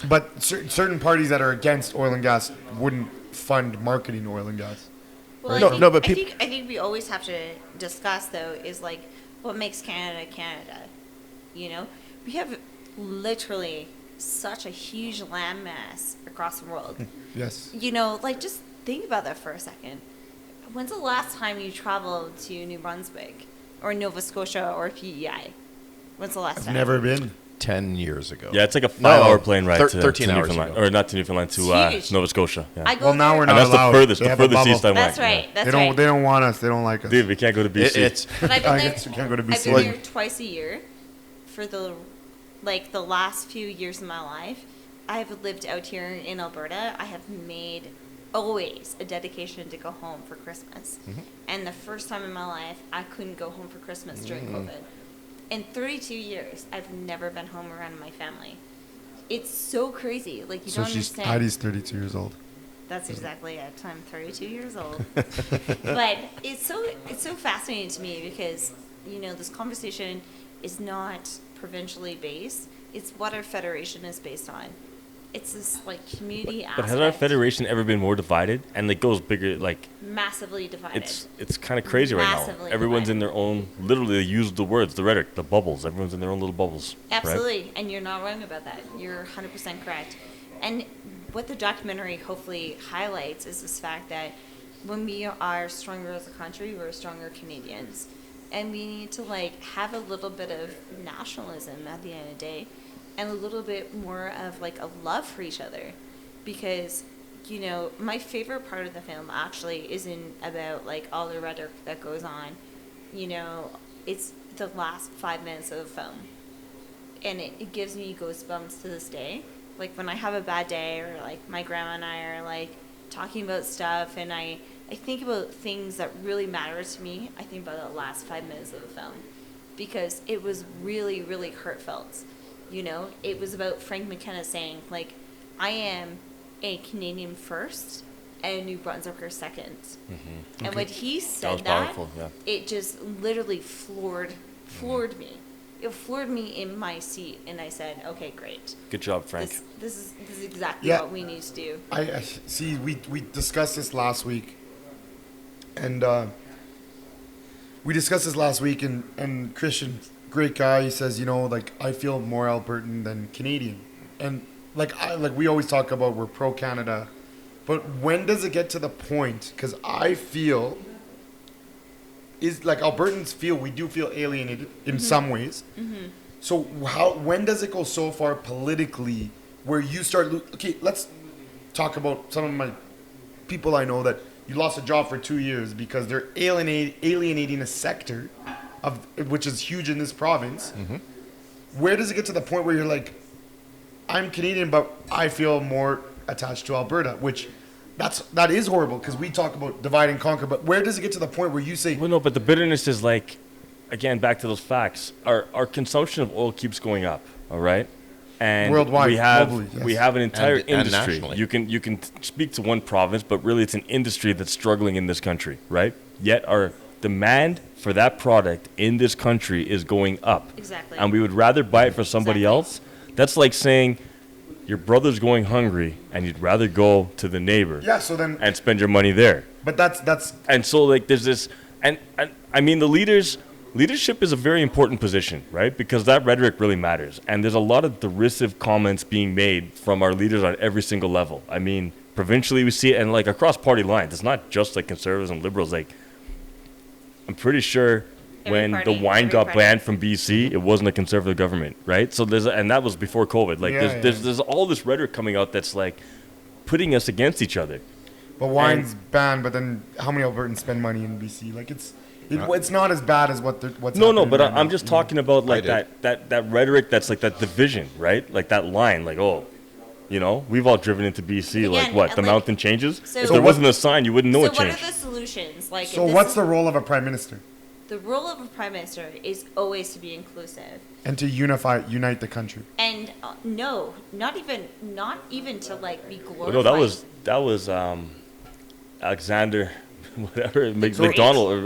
But certain parties that are against oil and gas wouldn't fund marketing oil and gas. Well, No, I think, no, but I think we always have to discuss, though, is like what makes Canada Canada. You know, we have literally such a huge landmass across the world. Yes. You know, like just think about that for a second. When's the last time you traveled to New Brunswick or Nova Scotia or PEI? When's the last I've time? never been. 10 years ago. Yeah, it's like a 5-hour plane ride to 13 hours Newfoundland, ago. or not to Newfoundland, to It's huge. Nova Scotia. Yeah. I go Well, now there- we're And not that's allowed. the furthest, They the have a furthest bubble. east I went. That's right. That's They don't. right. They don't want us. They don't like us. Dude, we can't go to BC. It's But I've been I there. guess we can't go to I've BC. been there twice a year for the last few years of my life. I have lived out here in Alberta. I have made always a dedication to go home for Christmas. And the first time in my life, I couldn't go home for Christmas during COVID. In 32 years, I've never been home around my family. It's so crazy. Like, you So don't she's understand. Heidi's 32 years old. That's exactly it. I'm 32 years old. But it's so fascinating to me because, you know, this conversation is not provincially based. It's what our federation is based on. It's this like community But aspect. has our federation ever been more divided? And it goes bigger, like Massively divided. it's kind of crazy right now. Massively Everyone's in divided. their own. Literally, they use the words, the rhetoric, the bubbles. Everyone's in their own little bubbles. right? Absolutely, and you're not wrong about that. You're 100% correct. And what the documentary hopefully highlights is this fact that when we are stronger as a country, we're stronger Canadians. And we need to like have a little bit of nationalism at the end of the day and a little bit more of like a love for each other. Because, you know, my favorite part of the film actually isn't about like all the rhetoric that goes on. You know, it's the last 5 minutes of the film. And it gives me goosebumps to this day. Like when I have a bad day or like my grandma and I are like talking about stuff and I I think about things that really matter to me. I think about the last 5 minutes of the film because it was really, really heartfelt. You know, it was about Frank McKenna saying, like, I am a Canadian first and a New Brunswicker second. Mm-hmm. And when he said that, it just literally floored me. It floored me in my seat, and I said, "Okay, great. Good job, Frank. This is exactly what we need to do." I see. We discussed this last week, and and Christian, great guy. He says, you know, like I feel more Albertan than Canadian, and like we always talk about we're pro Canada, but when does it get to the point? Because I feel. Is like Albertans we do feel alienated in some ways. Mm-hmm. So when does it go so far politically where you start, okay, let's talk about some of my people I know that you lost a job for 2 years because they're alienating a sector of, which is huge in this province. Mm-hmm. Where does it get to the point where you're like, I'm Canadian, but I feel more attached to Alberta, which that is horrible because we talk about divide and conquer, but where does it get to the point where you say... Well, no, but the bitterness is like, again, back to those facts. Our consumption of oil keeps going up, all right? And worldwide, globally, yes. We have an entire industry. Nationally. You can speak to one province, but really it's an industry that's struggling in this country, right? Yet our demand for that product in this country is going up. Exactly. And we would rather buy it for somebody else. That's like saying... your brother's going hungry, and you'd rather go to the neighbor. Yeah, so then and spend your money there. But that's and so like there's this, and I mean the leadership is a very important position, right? Because that rhetoric really matters, and there's a lot of derisive comments being made from our leaders on every single level. I mean, provincially we see it, and like across party lines. It's not just like conservatives and liberals. Like, I'm pretty sure. When the wine got banned from BC, it wasn't a conservative government, right? So and that was before COVID. Like there's all this rhetoric coming out that's like putting us against each other. But wine's banned, but then how many Albertans spend money in BC? Like it's not as bad as what's no, but right I'm just talking about like that rhetoric that's like that division, right? Like that line, like you know, we've all driven into BC. Again, like what? The mountain changes. So if there wasn't a sign, you wouldn't know it changed. So what are the solutions? Like so what's the role of a prime minister? The role of a prime minister is always to be inclusive and to unite the country. And no, not even to like be glorified. No, that was Alexander, whatever McDonald or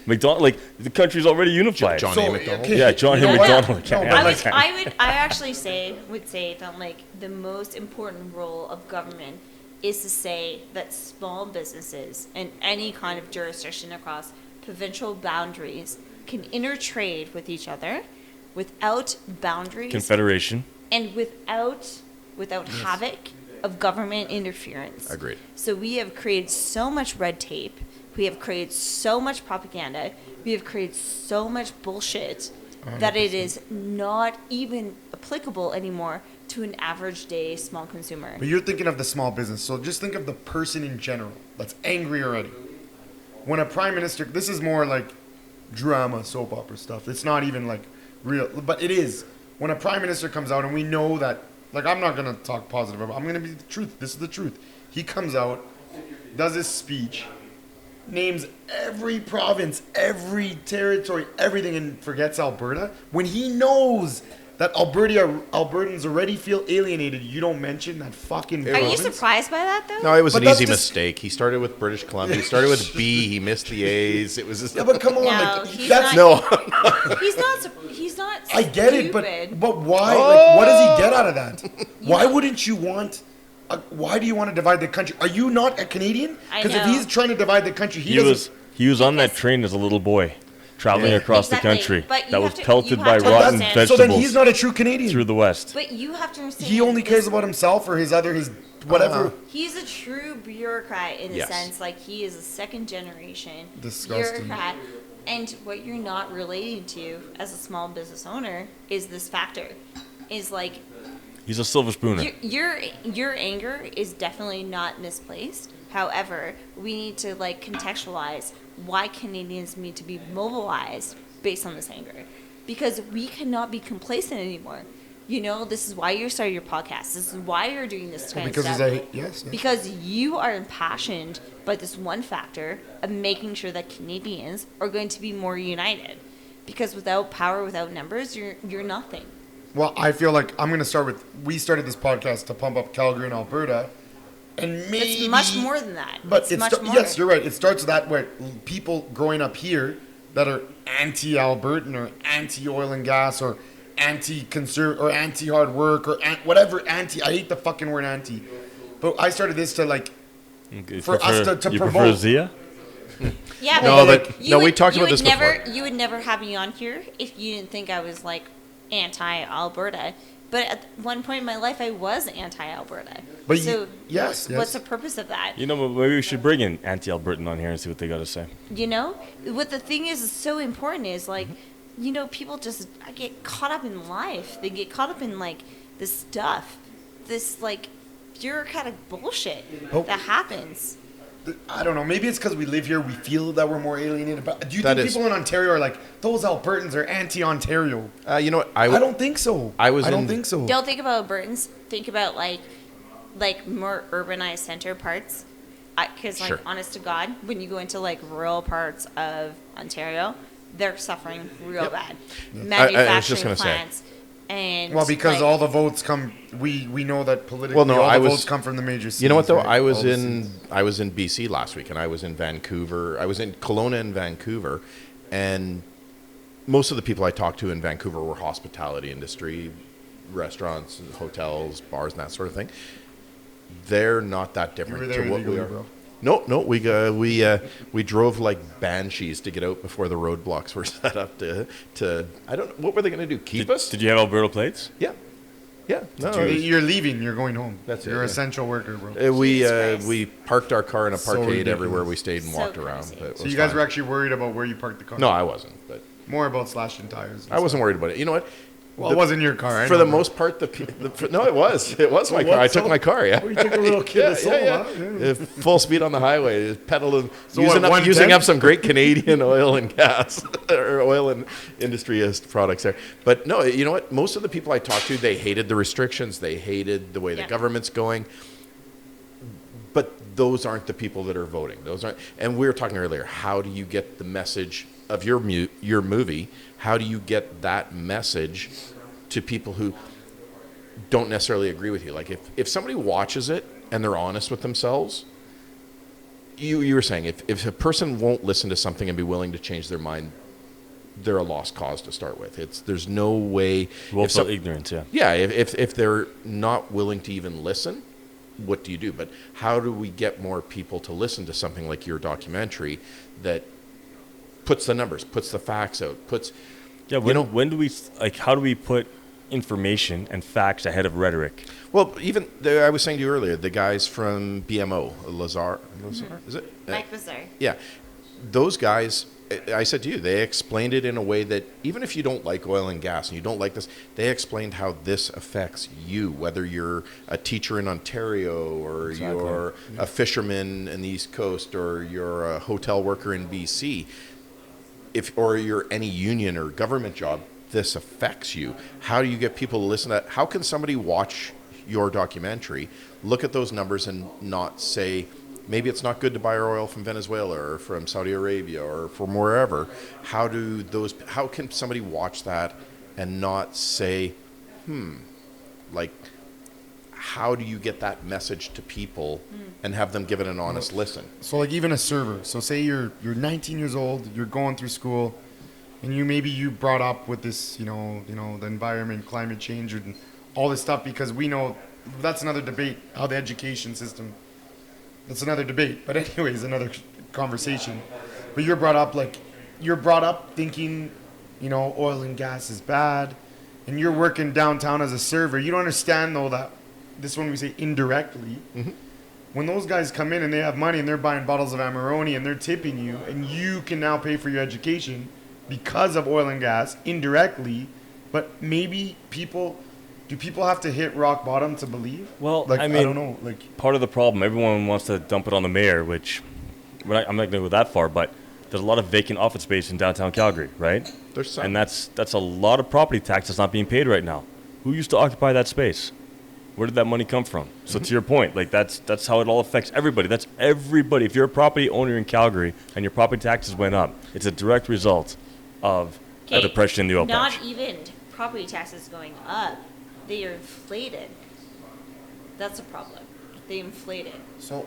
McDonald. Like the country's already unified. John A. McDonald. Yeah, John A. McDonald. I actually would say that like the most important role of government is to say that small businesses and any kind of jurisdiction across provincial boundaries can intertrade with each other without boundaries, confederation, and without havoc of government interference. Agreed. So we have created so much red tape, we have created so much propaganda, we have created so much bullshit 100%. That it is not even applicable anymore to an average day small consumer. But you're thinking of the small business, so just think of the person in general that's angry already. When a prime minister, this is more like drama, soap opera stuff. It's not even like real, but it is. When a prime minister comes out, and we know that, like, I'm not going to talk positive about it. I'm going to be the truth. This is the truth. He comes out, does his speech, names every province, every territory, everything, and forgets Alberta. When he knows that Albertans already feel alienated, you don't mention that fucking province? Are you surprised by that, though? No, it was an easy mistake. He started with British Columbia. He started with B. He missed the A's. It was just... Yeah, but come on. No, he's not I get stupid. it, but why? Like, what does he get out of that? Why wouldn't you want... why do you want to divide the country? Are you not a Canadian? Because if he's trying to divide the country, he was on that train as a little boy. Traveling across the country that was pelted by rotten vegetables. So then he's not a true Canadian. Through the West. But you have to understand. He only cares about himself or his whatever. He's a true bureaucrat in a sense. Like, he is a second generation bureaucrat. And what you're not relating to as a small business owner is this factor. Is like... He's a silver spooner. Your anger is definitely not misplaced. However, we need to like contextualize why Canadians need to be mobilized based on this anger, because we cannot be complacent anymore. You know, this is why you started your podcast. This is why you're doing this kind of stuff. Yes. Because you are impassioned by this one factor of making sure that Canadians are going to be more united. Because without power, without numbers, you're nothing. Well, I feel like I'm going to start with, we started this podcast to pump up Calgary and Alberta. And maybe... It's much more than that. But it's much more. Yes, you're right. It starts with that where people growing up here that are anti-Albertan or anti-oil and gas or anti-conserv or anti-hard work or whatever anti. I hate the fucking word anti. But I started this to like, for us to you promote. prefer Zia? Yeah, No, but but no, we talked about this before. You would never have me on here if you didn't think I was like anti-Alberta. But at one point in my life, I was anti-Alberta. But so yes. What's the purpose of that? You know, maybe we should bring in anti-Albertan on here and see what they got to say. You know, what the thing is so important is like, you know, people just get caught up in life. They get caught up in like this stuff, this like bureaucratic bullshit that happens. I don't know. Maybe it's because we live here. We feel that we're more alienated. But do you That think is- people in Ontario are like, those Albertans are anti-Ontario? You know what? I don't think so. I don't think so. Don't think about Albertans. Think about like more urbanized center parts. Because like Sure. honest to God, when you go into like rural parts of Ontario, they're suffering real bad. I was just Manufacturing gonna say. plants. And Well, because like, all the votes come, we know that politically, Well, no, all I the was- votes come from the major cities. You know what though? right? I was All the in cities. BC last week, and I was in Vancouver. I was in Kelowna and Vancouver, and most of the people I talked to in Vancouver were hospitality industry, restaurants, hotels, bars, and that sort of thing. They're not that different You were there to what we illegally, are. bro. No, we drove like banshees to get out before the roadblocks were set up to I don't know, what were they going to do? Keep us? Did you have Alberta plates? Yeah. No, You're leaving. You're going home. That's it, You're an yeah. essential worker, bro. Jesus Christ. we parked our car in a So parkade ridiculous. everywhere we stayed and So walked around. crazy. But it So was you guys fine. were actually worried about where you parked the car? No, I wasn't, but More about slashing tires. I wasn't worried about it. You know what? Well, it wasn't your car. I For know, the bro. most part, no, it was my car. I took my car. Yeah, Oh, you took a little kid of soul, huh? Full speed on the highway, just pedaling, So using what, using 110? up some great Canadian oil and gas or oil and industry products there. But no, you know what? Most of the people I talked to, they hated the restrictions. They hated the way the Yeah. government's going. But those aren't the people that are voting. Those aren't. And we were talking earlier. How do you get the message of your movie? How do you get that message to people who don't necessarily agree with you? Like if somebody watches it and they're honest with themselves, you were saying if a person won't listen to something and be willing to change their mind, they're a lost cause to start with. There's no way. Willful ignorance, yeah. Yeah, if they're not willing to even listen, what do you do? But how do we get more people to listen to something like your documentary that puts the numbers, puts the facts out, puts... Yeah, when do we, like, how do we put information and facts ahead of rhetoric? Well, even, I was saying to you earlier, the guys from BMO, Lazar, is it? Mike Bazar. Yeah. Those guys, I said to you, they explained it in a way that even if you don't like oil and gas and you don't like this, they explained how this affects you, whether you're a teacher in Ontario or you're a fisherman in the East Coast or you're a hotel worker in BC, or you're any union or government job, this affects you. How do you get people to listen to that? How can somebody watch your documentary, look at those numbers and not say, maybe it's not good to buy our oil from Venezuela or from Saudi Arabia or from wherever? How can somebody watch that and not say, like, how do you get that message to people and have them give it an honest listen? So like even a server. So say you're 19 years old, you're going through school, and you brought up with this, the environment, climate change, and all this stuff, because we know that's another debate, how the education system. That's another debate. But anyways, another conversation. But you're brought up thinking, oil and gas is bad, and you're working downtown as a server. You don't understand though that this one we say indirectly. Mm-hmm. When those guys come in and they have money and they're buying bottles of Amarone and they're tipping you, and you can now pay for your education because of oil and gas indirectly. But maybe people have to hit rock bottom to believe? Well, I mean, don't know. Like, part of the problem, everyone wants to dump it on the mayor, which I'm not going to go that far, but there's a lot of vacant office space in downtown Calgary, right? There's some. And that's a lot of property tax that's not being paid right now. Who used to occupy that space? Where did that money come from? So to your point, like that's how it all affects everybody. That's everybody. If you're a property owner in Calgary and your property taxes went up, it's a direct result of a depression in the oil patch. Not even property taxes going up. They are inflated. That's a problem. They inflated. So,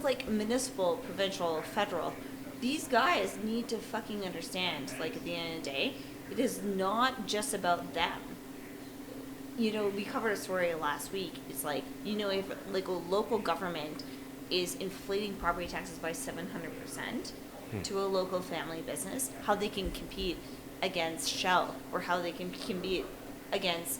like municipal, provincial, federal, these guys need to fucking understand, like at the end of the day, it is not just about them. You know, we covered a story last week. It's like, you know, if like a local government is inflating property taxes by 700% to a local family business, how they can compete against Shell or how they can compete against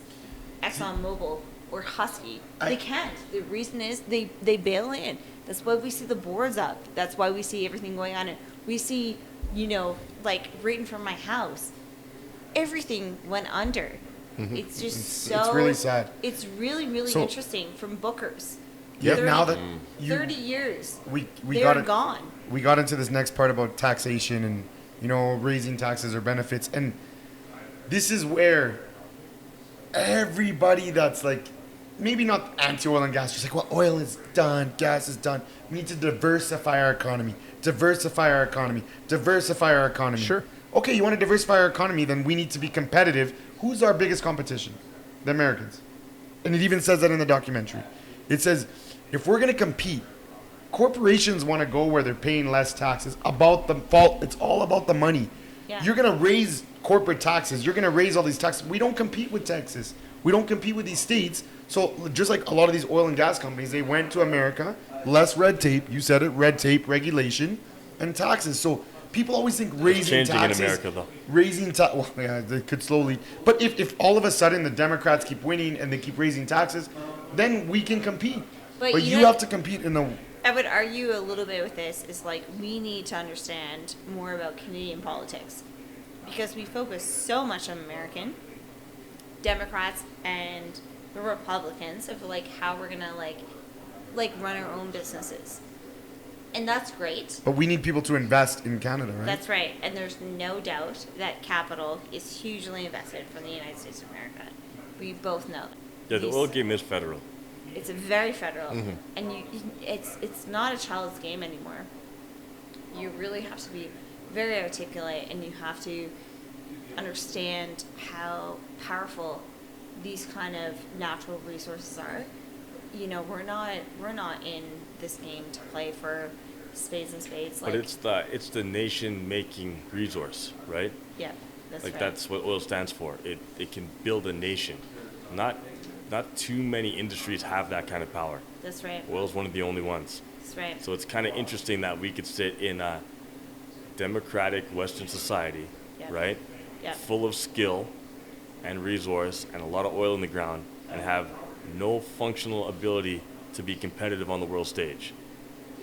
ExxonMobil or Husky. They can't. The reason is they bail in. That's why we see the boards up. That's why we see everything going on. And we see, you know, like right in front of my house, everything went under. It's just it's really sad. It's really, really interesting from bookers. Yeah, 30, now that 30 years, we they're gone. We got into this next part about taxation and, you know, raising taxes or benefits. And this is where everybody that's like, maybe not anti-oil and gas, just like, well, oil is done, gas is done. We need to diversify our economy. Sure. Okay, you want to diversify our economy, then we need to be competitive. Who's our biggest competition? The Americans. And it even says that in the documentary. It says, if we're going to compete, corporations want to go where they're paying less taxes. It's all about the money. Yeah. You're going to raise corporate taxes. You're going to raise all these taxes. We don't compete with Texas. We don't compete with these states. So just like a lot of these oil and gas companies, they went to America, less red tape. You said it, red tape, regulation, and taxes. So people always think raising taxes. In America, though. Well, yeah, they could slowly. But if all of a sudden the Democrats keep winning and they keep raising taxes, then we can compete. But you have to compete in the. I would argue a little bit with this is like we need to understand more about Canadian politics because we focus so much on American Democrats and the Republicans of like how we're gonna like run our own businesses. And that's great. But we need people to invest in Canada, right? That's right. And there's no doubt that capital is hugely invested from the United States of America. We both know that. Yeah, the oil game is federal. It's very federal. And it's not a child's game anymore. You really have to be very articulate and you have to understand how powerful these kind of natural resources are. You know, we're not in this game to play for spades and spades. But it's the nation making resource, right? Yeah, that's like right. that's what oil stands for. It can build a nation. Not too many industries have that kind of power. That's right. Oil's one of the only ones. That's right. So it's kind of interesting that we could sit in a democratic Western society, right? Yeah. Full of skill and resource and a lot of oil in the ground and have no functional ability to be competitive on the world stage.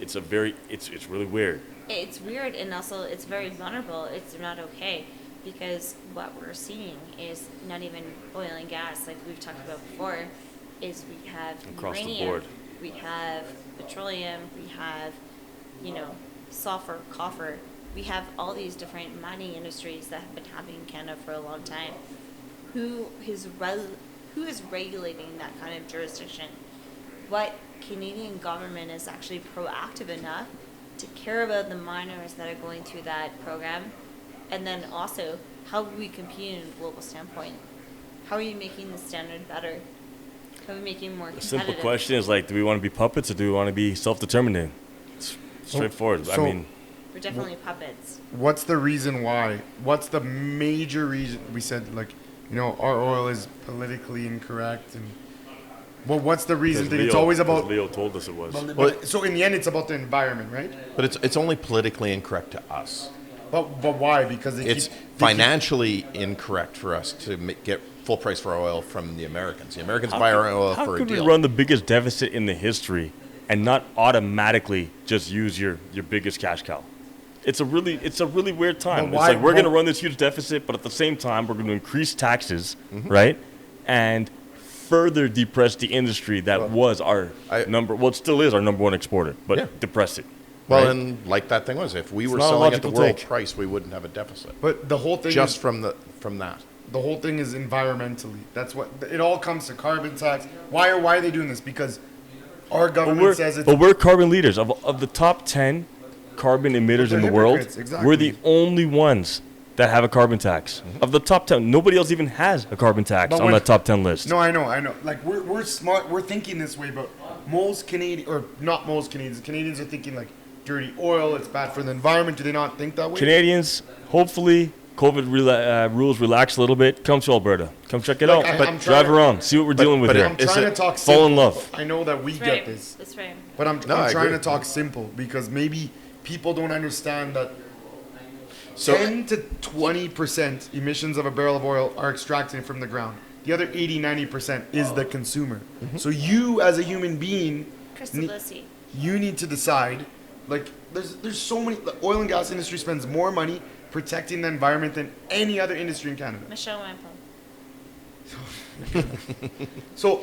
It's really weird. It's weird and also it's very vulnerable. It's not okay because what we're seeing is not even oil and gas like we've talked about before is we have across uranium, the board. We have petroleum, we have, you know, sulfur, copper. We have all these different mining industries that have been happening in Canada for a long time. Who is regulating that kind of jurisdiction? What Canadian government is actually proactive enough to care about the miners that are going through that program? And then also, how do we compete in a global standpoint? How are you making the standard better? How are we making it more competitive? The simple question is like, do we want to be puppets or do we want to be self-determined? It's straightforward. I mean, we're definitely puppets. What's the reason why? What's the major reason? We said, like, you know, our oil is politically incorrect. And well, what's the reason? It's always about. Leo told us it was. So in the end, it's about the environment, right? But it's only politically incorrect to us. But why? Because it's financially incorrect for us to get full price for our oil from the Americans. The Americans buy our oil for a deal. How could we run the biggest deficit in the history and not automatically just use your biggest cash cow? It's a really weird time. It's like we're going to run this huge deficit, but at the same time, we're going to increase taxes, right? And further depress the industry that was our it still is our number one exporter, but depress it. Well, right? and like that thing was, if we were selling at the world price, we wouldn't have a deficit. But the whole thing just from that. the whole thing is environmentally. That's what it all comes to, carbon tax. Why are they doing this? Because our government says it's. But we're carbon leaders of the top 10 carbon emitters in the world. Exactly. We're the only ones that have a carbon tax. Of the top 10, nobody else even has a carbon tax on that top 10 list. No, I know. Like we're smart. We're thinking this way, but most Canadians, or not most Canadians, Canadians are thinking like dirty oil. It's bad for the environment. Do they not think that way? Canadians, hopefully, COVID rules relax a little bit. Come to Alberta. Come check it out. I'm Drive around. See what we're dealing with here. I'm trying to talk fall simple. in love. I know that we That's get right. this, That's right. but I'm I trying agree. to talk simple because maybe people don't understand that So 10 to 20% emissions of a barrel of oil are extracted from the ground. The other 80-90% is the consumer. So you, as a human being, Crystal ne- Lucy. you need to decide. Like there's so many. The oil and gas industry spends more money protecting the environment than any other industry in Canada. Michelle Wampum. So,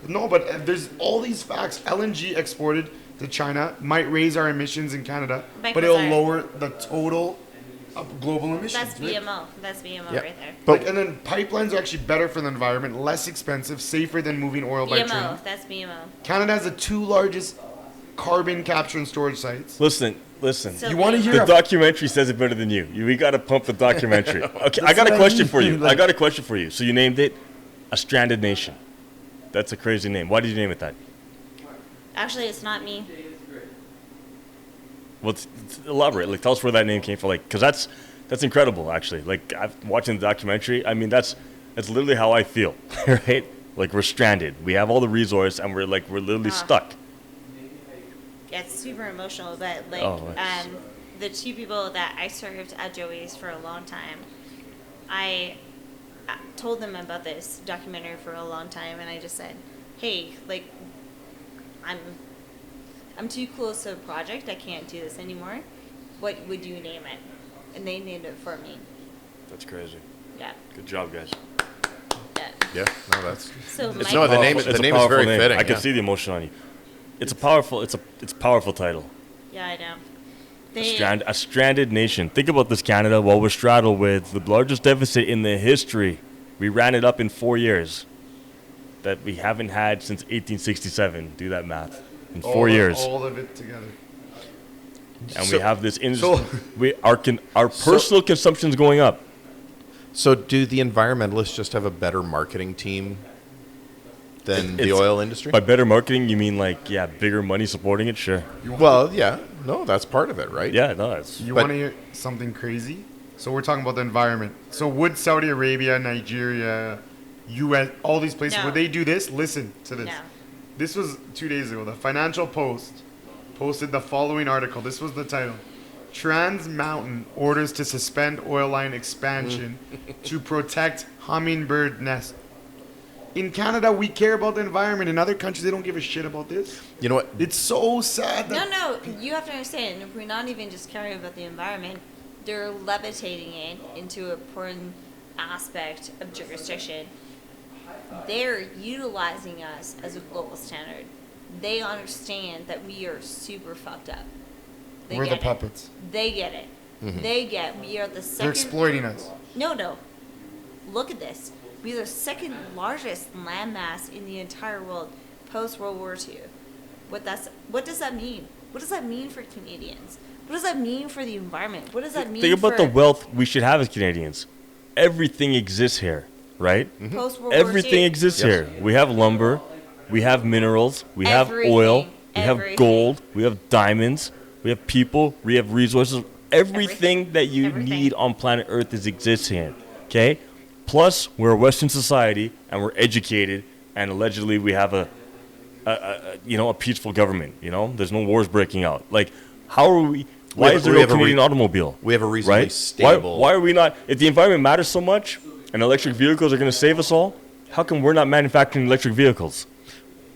no, but there's all these facts. LNG exported to China might raise our emissions in Canada, but it'll lower the total of global emissions. That's right? BMO. That's BMO Yeah. right there. Like, and then pipelines are actually better for the environment, less expensive, safer than moving oil by train. BMO. That's BMO. Canada has the 2 largest carbon capture and storage sites. Listen. So You wanna BMO. hear The documentary says it better than you. We got to pump the documentary. Okay, I got a question for you. I got a question for you. So you named it A Stranded Nation. That's a crazy name. Why did you name it that? Actually, it's not me. Well, elaborate. Like, tell us where that name came from. Like, because that's incredible, actually. Like, watching the documentary. I mean, that's literally how I feel, right? Like, we're stranded. We have all the resource, and we're literally stuck. It's super emotional, but like Oh, the 2 people that I served at Joey's for a long time, I told them about this documentary for a long time, and I just said, "Hey, like, I'm too close to the project. I can't do this anymore. What would you name it?" And they named it for me. That's crazy. Yeah, Good job, guys. yeah. yeah, no, that's So It's my no, the name It's is a very powerful name. fitting. I can yeah. see the emotion on you. It's a powerful title. Yeah, I know. A stranded nation. Think about this, Canada. While we're straddled with the largest deficit in the history, we ran it up in 4 years. That we haven't had since 1867. Do that math. In 4 years, All of it together. and So- we have this so- industry. Our personal consumption's going up. So do the environmentalists just have a better marketing team than the It's- oil industry? By better marketing, you mean like bigger money supporting it? Sure. Well, yeah. No, that's part of it, right? Yeah, no, it's You But- want to hear something crazy? So we're talking about the environment. So would Saudi Arabia, Nigeria, U.S., all these places, No. would they do this? Listen to this. No. This was 2 days ago. The Financial Post posted the following article. This was the title. Trans Mountain orders to suspend oil line expansion to protect hummingbird nest. In Canada, we care about the environment. In other countries, they don't give a shit about this. You know what? It's so sad that No, you have to understand, if we're not even just caring about the environment, they're levitating it into a important aspect of jurisdiction. They're utilizing us as a global standard. They understand that we are super fucked up. They we're the get it. puppets. They get it. We are the They're second. exploiting us. No. Look at this. We are the second largest landmass in the entire world post World War II. What does that mean? What does that mean for Canadians? What does that mean for the environment? What does that mean think about for the wealth we should have as Canadians. Everything exists here, right? post World Everything War II? exists Yes. here. We have lumber, we have minerals, we have oil, we have Everything. gold, we have diamonds, we have people, we have resources. Everything that you Everything. need on planet Earth exists here. Okay? Plus, we're a Western society and we're educated, and allegedly we have a peaceful government. There's no wars breaking out. Like, how are we? Why is there no Canadian automobile? We have a reasonably Right? stable. Why are we not? If the environment matters so much, and electric vehicles are going to save us all, how come we're not manufacturing electric vehicles?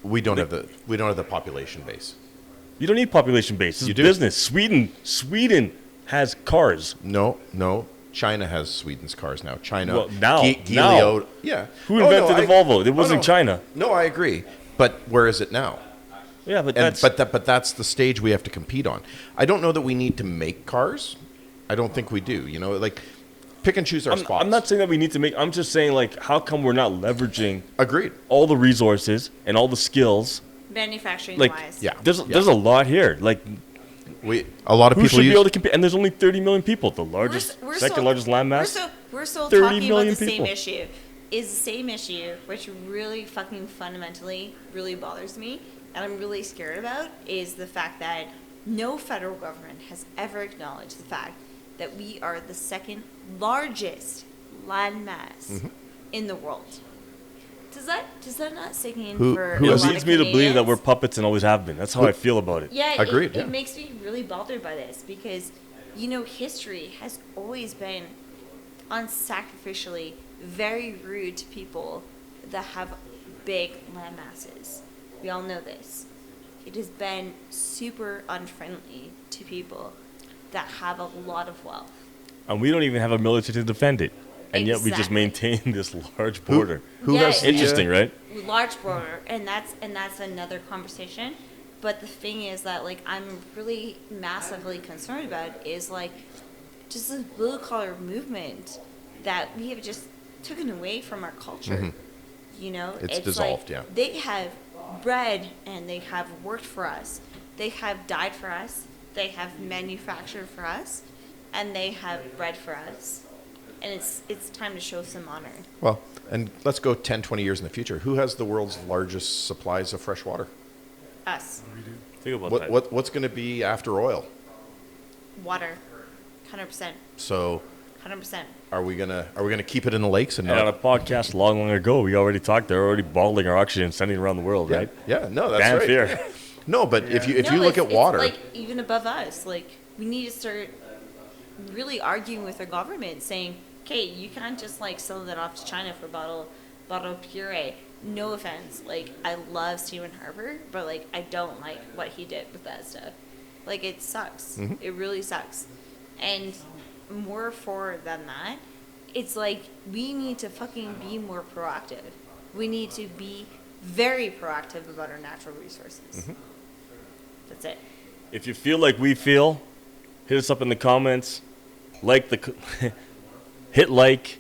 We don't have the population base. You don't need population base. It's You do. business. Sweden has cars. No. China has Sweden's cars now. China. Well, now. Yeah. Who Oh, invented no, the Volvo? It wasn't no. China. No, I agree. But where is it now? Yeah, but And that's but that's the stage we have to compete on. I don't know that we need to make cars. I don't think we do. Pick pick and choose our spots. I'm not saying that we need to make. I'm just saying, like, how come we're not leveraging Agreed. all the resources and all the skills? Manufacturing Like, wise. Yeah. there's a lot here. Like, A lot of who people should be use. able to compete? And there's only 30 million people. The second largest landmass. We're still 30 talking about million the same people. issue. Is the same issue, which really fucking fundamentally really bothers me, and I'm really scared about, is the fact that no federal government has ever acknowledged the fact that we are the second largest landmass in the world. Does that not sink in for Who a lot leads of me to believe that Canadians? we're puppets and always have been. That's how I feel about it. Yeah, Agreed, It yeah. makes me really bothered by this because, history has always been unsacrificially very rude to people that have big land masses. We all know this. It has been super unfriendly to people that have a lot of wealth. And we don't even have a military to defend it. And yet we just Exactly. maintain this large border. Who has the, Interesting, right? Large border, and that's another conversation. But the thing is that, like, I'm really massively concerned about is, like, just this blue collar movement that we have just taken away from our culture. It's dissolved, like yeah. They have bred and they have worked for us. They have died for us. They have manufactured for us, and they have bred for us. And it's time to show some honor. Well, and let's go 10, 20 years in the future. Who has the world's largest supplies of fresh water? Us. Think about that. What's going to be after oil? Water. 100%. So 100%. are we gonna keep it in the lakes and And on a not? podcast long ago, we already talked. They're already bottling our oxygen and sending it around the world, right? Yeah, no, that's Damn right. fear. No, but if you No, look at water, it's like even above us, like we need to start really arguing with our government, saying, "Okay, you can't just like sell that off to China for bottle of puree." No offense, like I love Stephen Harper, but like I don't like what he did with that stuff. Like it sucks. It really sucks. And more forward than that, it's like we need to fucking be more proactive. We need to be very proactive about our natural resources. That's it. If you feel like we feel, hit us up in the comments. Hit like.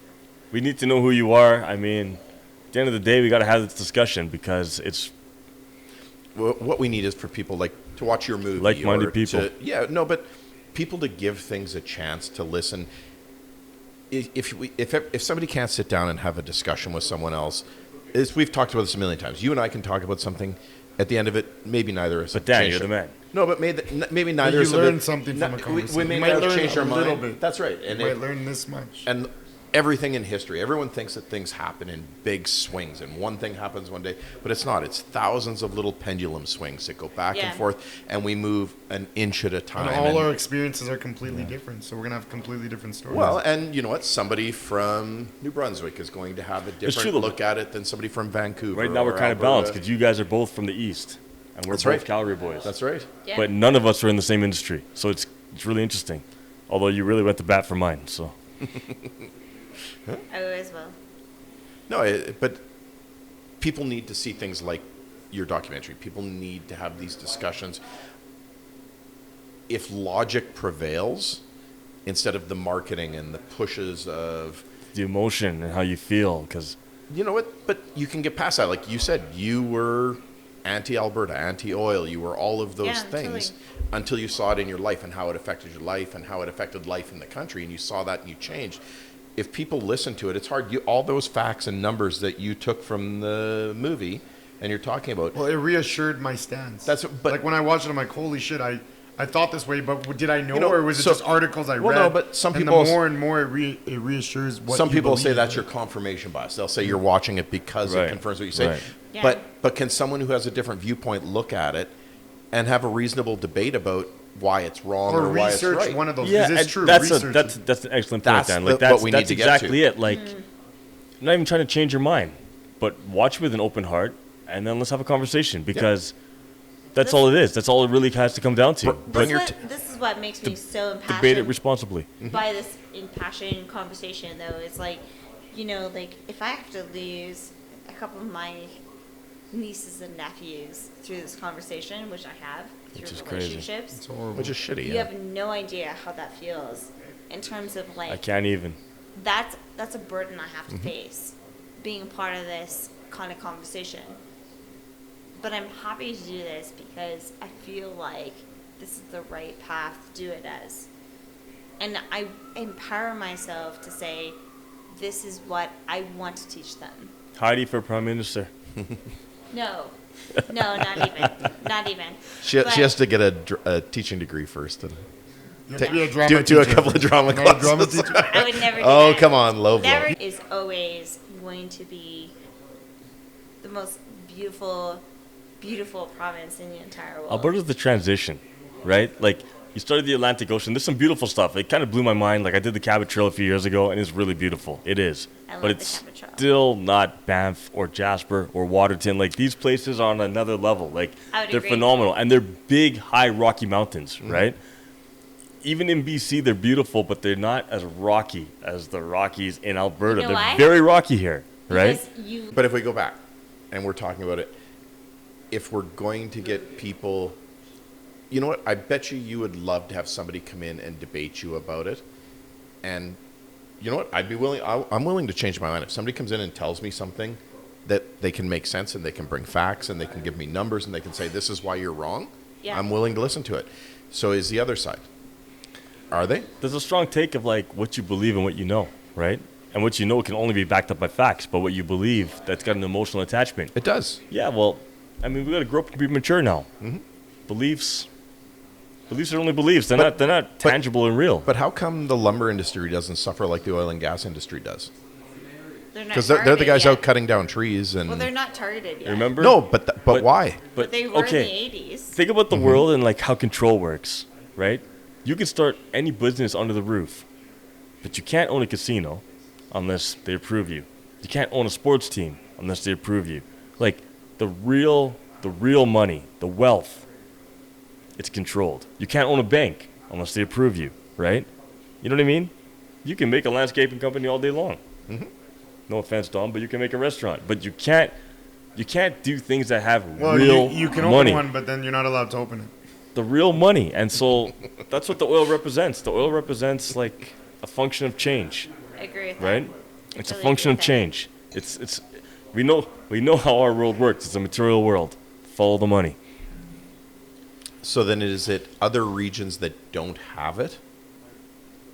We need to know who you are. I mean, at the end of the day, we got to have this discussion because it's what we need is for people like to watch your movie, Like-minded or people. but people to give things a chance to listen. If somebody can't sit down and have a discussion with someone else, we've talked about this a million times. You and I can talk about something. At the end of it, maybe neither of us. But Dan, you're the man. No, but maybe neither you of us. learn something from a We conversation. may You not might have learn changed a our little mind. bit. That's right. You might learn this much. And everything in history, everyone thinks that things happen in big swings, and one thing happens one day, but it's not. It's thousands of little pendulum swings that go back and forth, and we move an inch at a time. And all our experiences are completely different, so we're gonna have completely different stories. Well, and you know what? Somebody from New Brunswick is going to have a different true. look at it than somebody from Vancouver. Right now, we're or kind of Alberta. balanced because you guys are both from the East, and we're That's both right. Calgary boys. That's right. Yeah. But none of us are in the same industry, so it's really interesting. Although you really went to bat for mine, so I always will. No, but people need to see things like your documentary. People need to have these discussions. If logic prevails, instead of the marketing and the pushes of, the emotion and how you feel, because you know what? But you can get past that. Like you said, you were anti-Alberta, anti-oil. You were all of those Yeah, things totally. until you saw it in your life and how it affected your life and how it affected life in the country, and you saw that and you changed. If people listen to it, it's hard. All those facts and numbers that you took from the movie and you're talking about. Well, it reassured my stance. But like when I watched it, I'm like, holy shit, I thought this way, but did I know, You know, or was it so- just articles I read? well, no, but some and people- the more and more it reassures what Some you people say believe. that's your confirmation bias. They'll say you're watching it because Right. it confirms what you say. Right. Yeah. But can someone who has a different viewpoint look at it and have a reasonable debate about why it's wrong or, or why it's research right? one of those. yeah, 'cause it's and true. that's research it. that's an excellent point, That's Dan. the- Like that's what we need that's to get to. exactly it. Like, I'm not even trying to change your mind, but watch with an open heart, and then let's have a conversation because that's all it is. That's all it really has to come down to. This is what makes me so Debate it impassioned responsibly. by this impassioned conversation, though. It's like, like if I have to lose a couple of my nieces and nephews through this conversation, which I have Which is through crazy. relationships, It's horrible. Which is shitty. you Yeah. have no idea how that feels in terms of I like can't even. that's a burden I have to face, being a part of this kind of conversation. But I'm happy to do this because I feel like this is the right path to do it as. And I empower myself to say, this is what I want to teach them. Heidi for Prime Minister. No, not even. Not even. She has to get a teaching degree first. And Be a drama do a teacher. couple of drama Not a drama classes. teacher. I would never do Oh, that. come on, low blow. Never is always going to be the most beautiful province in the entire world. Alberta's the transition, right? Like, you started the Atlantic Ocean. There's some beautiful stuff. It kind of blew my mind. Like, I did the Cabot Trail a few years ago, and it's really beautiful. It is. I love But the it's Cabot Trail. still not Banff or Jasper or Waterton. Like, these places are on another level. Like, I would they're agree. phenomenal. And they're big, high, rocky mountains, right? Even in BC, they're beautiful, but they're not as rocky as the Rockies in Alberta. You know They're why? very rocky here, right? Because you, But if we go back, and we're talking about it, if we're going to get people, you know what? I bet you would love to have somebody come in and debate you about it. And you know what? I'd be willing. I'm willing to change my mind. If somebody comes in and tells me something that they can make sense and they can bring facts and they can give me numbers and they can say this is why you're wrong, Yeah. I'm willing to listen to it. So is the other side. Are they? There's a strong take of like what you believe and what you know, right? And what you know can only be backed up by facts, but what you believe, that's got an emotional attachment. It does. Yeah, well, I mean, we got to grow up and be mature now. Beliefs are only beliefs. They're not tangible and real. But how come the lumber industry doesn't suffer like the oil and gas industry does? they're not Because they're the targeted guys yet. out cutting down trees and. Well, they're not targeted yet. Remember? No, but why? But They were okay. in the 80s. Think about the world and like how control works, right? You can start any business under the roof, but you can't own a casino unless they approve you. You can't own a sports team unless they approve you. Like the real money, the wealth, it's controlled. You can't own a bank unless they approve you, right? You know what I mean? You can make a landscaping company all day long. No offense, Dom, but you can make a restaurant. But you can't do things that have real you can money. open one, but then you're not allowed to open it. The real money. And so that's what the oil represents. The oil represents like a function of change, I agree with right? that. It's a Totally function agree of with that. change. It's we know how our world works. It's a material world. Follow the money. So then is it other regions that don't have it?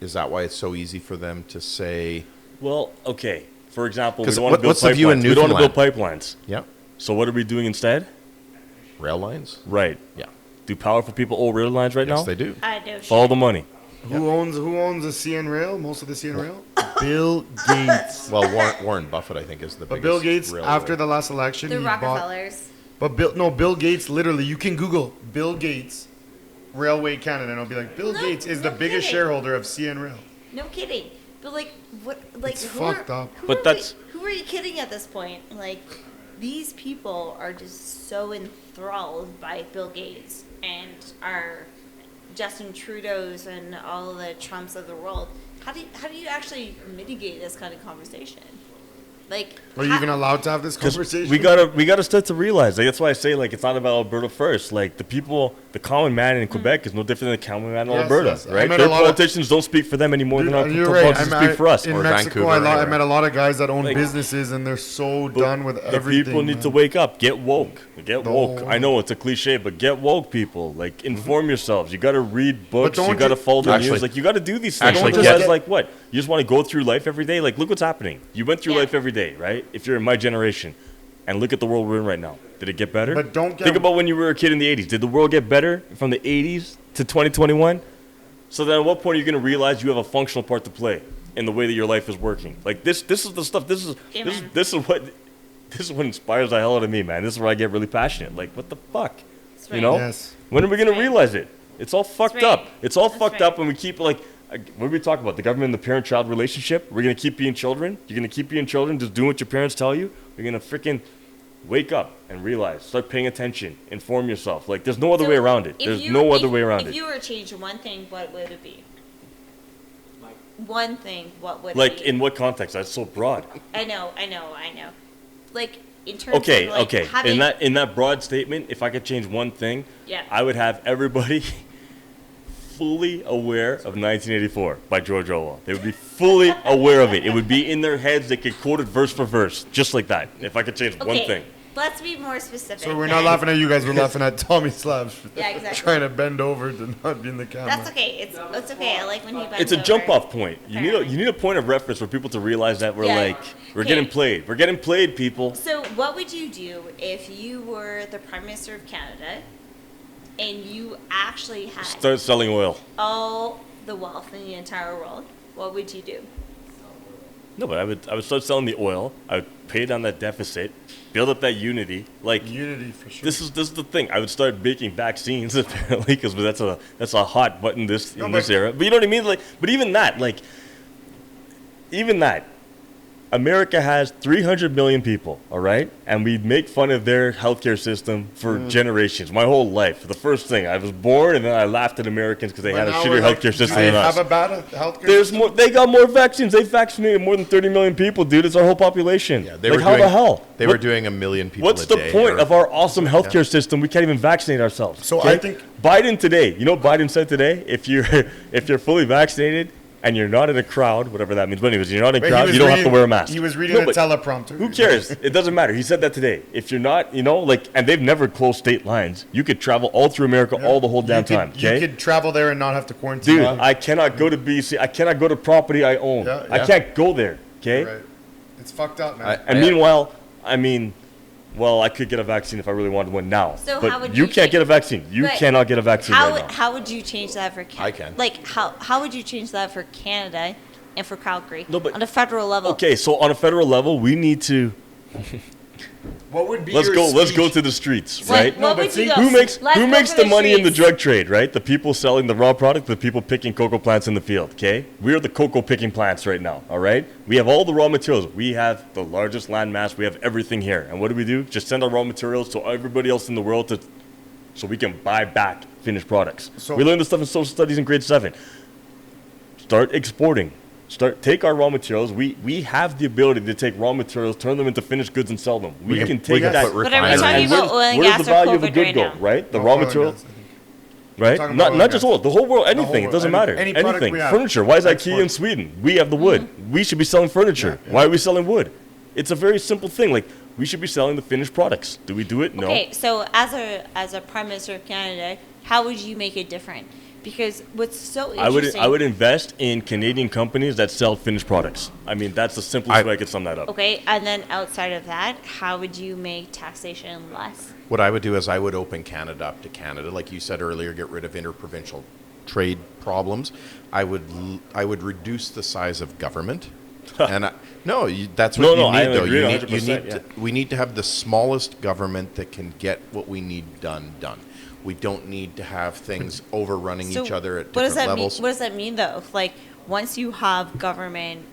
Is that why it's so easy for them to say, Well, okay. For example, we 'Cause don't want to build what's the view in pipelines. We don't want to build Newfoundland? pipelines. yeah, So what are we doing instead? rail lines? Right. Yeah. Do powerful people own rail lines right Yes, now? they do. No Follow shit. the money. Who owns the CN Rail? Most of the CN Rail? Bill Gates. Well, Warren Buffett, I think, is the But biggest. Bill Gates, railroad. after the last election, The he bought. Rockefellers. But Bill Gates, literally, you can Google Bill Gates, Railway Canada, and it'll be like, Bill No, Gates is no the biggest kidding. shareholder of CN Rail. No kidding. But like, what? Like, It's who fucked are, up. Who But are that's- who are you kidding at this point? Like, these people are just so enthralled by Bill Gates and are Justin Trudeau's and all the Trumps of the world. How do you actually mitigate this kind of conversation? Like, Are you even allowed to have this conversation? We gotta start to realize. Like, that's why I say like it's not about Alberta first. Like the people, the common man in Quebec is no different than the common man in Yes, Alberta, yes. I right? met Their a lot of- politicians don't speak for them any more Dude, than our you're politicians right. speak for us. In Or Mexico, Vancouver, I anywhere. met a lot of guys that own Like- businesses, and they're so But done with the everything. people need to man. wake up, get woke, get No. woke. I know it's a cliche, but get woke, people. Like inform yourselves. You got to read books. don't You got to you- follow the Actually- news. Like you got to do these things. Actually, Otherwise, get- like what? You just want to go through life every day. Like look what's happening. You went through Yeah. life every day, right? If you're in my generation, and look at the world we're in right now. Did it get better? But don't get- think about when you were a kid in the '80s. Did the world get better from the '80s to 2021? So then, at what point are you going to realize you have a functional part to play in the way that your life is working? Like this is the stuff. This is Amen. this is what inspires the hell out of me, man. This is where I get really passionate. Like, what the fuck? That's You right. know? Yes. When are we going to That's right. realize it? It's all fucked right. up. It's all That's fucked right. up, and we keep like. What are we talking about? The government and the parent-child relationship? We're going to keep being children? You're going to keep being children, just doing what your parents tell you? You're going to freaking wake up and realize. Start paying attention. Inform yourself. Like, there's no other So way around it. if There's you- no other if- way around If it. you were to change one thing, what would it be? One thing, what would Like, it be? in what context? That's so broad. I know. Like, in terms Okay, of, like, okay. having... In that broad statement, if I could change one thing, Yeah. I would have everybody fully aware of 1984 by George Orwell. They would be fully aware of it. It would be in their heads. They could quote it verse for verse, just like that. If I could change one thing. Let's be more specific. So we're not laughing at you guys. We're laughing at Tommy Slabs. Yeah, exactly. Trying to bend over to not be in the camera. That's okay. It's okay. I like when he bends It's a over. jump-off point. You need a point of reference for people to realize that we're getting played. We're getting played, people. So what would you do if you were the Prime Minister of Canada and you actually had Start selling oil. all the wealth in the entire world? What would you do? No, but I would start selling the oil. I would pay down that deficit, build up that unity. Like Unity for sure. this is the thing. I would start making vaccines apparently because that's a hot button in this era. But you know what I mean? Like, but even that, America has 300 million people, all right? And we make fun of their healthcare system for generations. My whole life. The first thing, I was born and then I laughed at Americans because they had a shittier healthcare system They than us. have a bad healthcare There's system? more. They got more vaccines. They vaccinated more than 30 million people, dude. It's our whole population. Yeah, they like, were how doing, the hell? They were doing 1 million people What's a the day. point of our awesome healthcare system? We can't even vaccinate ourselves. So okay? I think- Biden today. You know what Biden said today? If you're fully vaccinated and you're not in a crowd, whatever that means. But anyways, you're not in a crowd. You don't have to wear a mask. He was reading No, a but teleprompter. who cares? It doesn't matter. He said that today. If you're not, and they've never closed state lines. You could travel all through America all the whole damn time. Okay. You could travel there and not have to quarantine. Dude, I cannot go to BC. I cannot go to property I own. Yeah, I can't go there. Okay. Right. It's fucked up, man. And meanwhile, I could get a vaccine if I really wanted one now. So but how would you you can't get a vaccine. You But cannot get a vaccine right now. How would you change that for Canada? I can. Like how would you change that for Canada and for Calgary No, but- on a federal level? Okay, so on a federal level, we need to What would be let's your go speech? to the streets, Like, right? what No, but would see, you go? Who makes Let's go the to money in the streets. drug trade, right? The people selling the raw product, the people picking cocoa plants in the field, okay? We are the cocoa picking plants right now, all right? We have all the raw materials. We have the largest land mass. We have everything here. And what do? Just send our raw materials to everybody else in the world so we can buy back finished products. So- We learned this stuff in social studies in grade 7. Start exporting. Take our raw materials. We have the ability to take raw materials, turn them into finished goods, and sell them. We can take that. put But are we refineries- talking about oil and Where's gas the or value of a COVID good right go, now? right? The No, raw oil and material, gas, I think. right? talking about oil Not and just gas. oil, the whole world, anything. whole It world, doesn't matter. any product Anything. we have. Furniture. Why is IKEA Export. in Sweden? We have the wood. We should be selling furniture. Yeah. Why are we selling wood? It's a very simple thing. Like, we should be selling the finished products. Do we do it? No. Okay, so as a Prime Minister of Canada, how would you make it different? Because what's so interesting... I would invest in Canadian companies that sell finished products. I mean, that's the simplest way I could sum that up. Okay, and then outside of that, how would you make taxation less? What I would do is I would open Canada up to Canada, like you said earlier, get rid of interprovincial trade problems. I would reduce the size of government. And that's what you I need, though. agree You 100%, need we need to have the smallest government that can get what we need done. We don't need to have things overrunning each other at different levels. What does that mean, though? Like, once you have government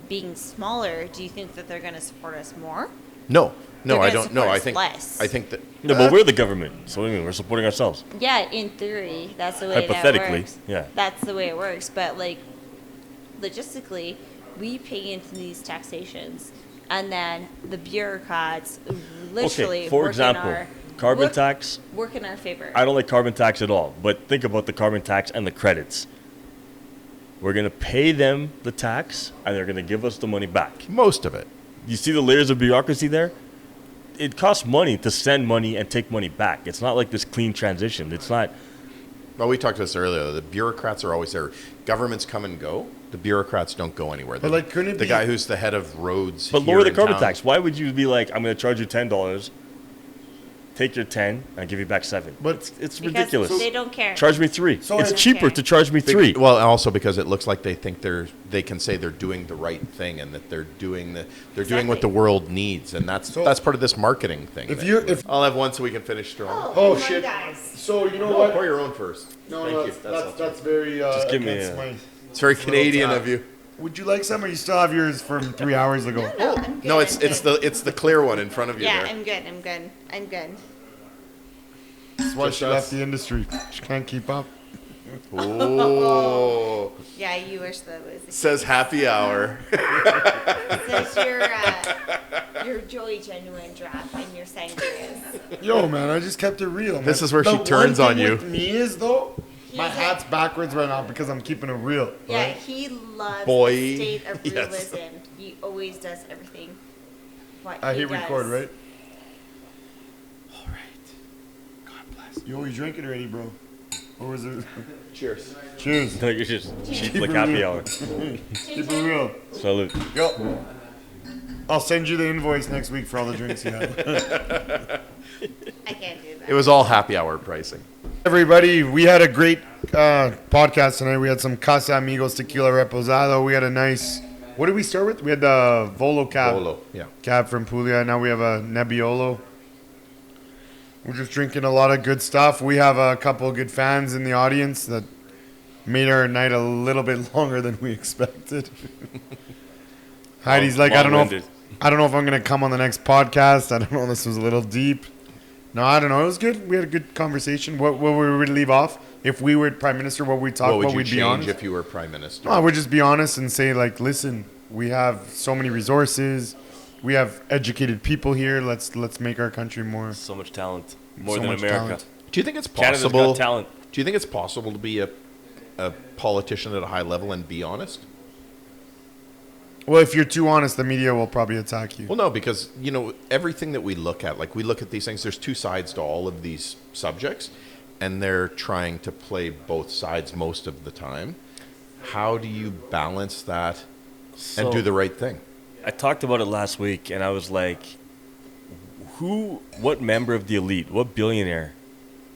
being smaller, do you think that they're going to support us more? No, They're I gonna don't know. support I us think less. that No, but we're the government. So what do you mean? We're supporting ourselves. Yeah, in theory, that's the way that Hypothetically, works. yeah. That's the way it works. But, like, logistically, we pay into these taxations, and then the bureaucrats literally Okay, for work example, in our, carbon tax. work in our favor. I don't like carbon tax at all, but think about the carbon tax and the credits. We're going to pay them the tax, and they're going to give us the money back. most of it. You see the layers of bureaucracy there? It costs money to send money and take money back. It's not like this clean transition. It's not. Well, we talked about this earlier. The bureaucrats are always there. Governments come and go. The bureaucrats don't go anywhere. But, like, couldn't it the be- guy who's the head of roads? But here lower the in carbon town- tax. Why would you be like, I'm going to charge you $10, take your 10, and give you back 7? But- it's because ridiculous. they don't care. Charge me 3. So It's I- cheaper Okay. to charge me 3. Well, and also because it looks like they think they can say they're doing the right thing and that they're doing what the world needs, and that's part of this marketing thing. I'll have one so we can finish strong. Oh shit! So you know what? Pour your own first. No, Thank you. that's very. Just give me against a- my- It's very little Canadian tap. of you. Would you like some, or you still have yours from 3 hours ago? No, I'm good. No, I'm it's good. the clear one in front of you Yeah, there. I'm good. I'm good. That's why Just she us. left the industry. She can't keep up. Oh, Yeah, you wish that was. says happy hour. Says your Joey Genuine draft and your sangrias. Yo, man, I just kept it real. Man. This is where The she turns one on thing you. With me is though, My hat's backwards right now because I'm keeping it real. Yeah, right? he loves Boy, the state of yes. realism. He always does everything. I he hit does. record, right? All right. God bless. Yo, you drinking already, bro? Or was it? Cheers. Cheers. No, you're just cheap Keep like it happy real. hour. Keep it real. Salute. Yo. I'll send you the invoice next week for all the drinks you had. I can't do that. It was all happy hour pricing. Everybody, we had a great podcast tonight. We had some Casa Amigos Tequila Reposado. We had a nice... What did we start with? We had the Volo cab. Bolo, yeah. Cab from Puglia. Now we have a Nebbiolo. We're just drinking a lot of good stuff. We have a couple of good fans in the audience that made our night a little bit longer than we expected. Heidi's like, I don't know if I'm gonna come on the next podcast. I don't know. This was a little deep. No, I don't know. It was good. We had a good conversation. What we would leave off if we were prime minister? What we'd talk What would about? you We'd be change honest. if you were prime minister? No, we'd just be honest and say like, listen, we have so many resources. We have educated people here. Let's make our country more. So much talent. More So than much America. talent. Do you think it's Canada's possible? got talent. Do you think it's possible to be a politician at a high level and be honest? Well, if you're too honest, the media will probably attack you. Well, no, because, everything that we look at, like we look at these things, there's two sides to all of these subjects, and they're trying to play both sides most of the time. How do you balance that and do the right thing? I talked about it last week, and I was like, what member of the elite, what billionaire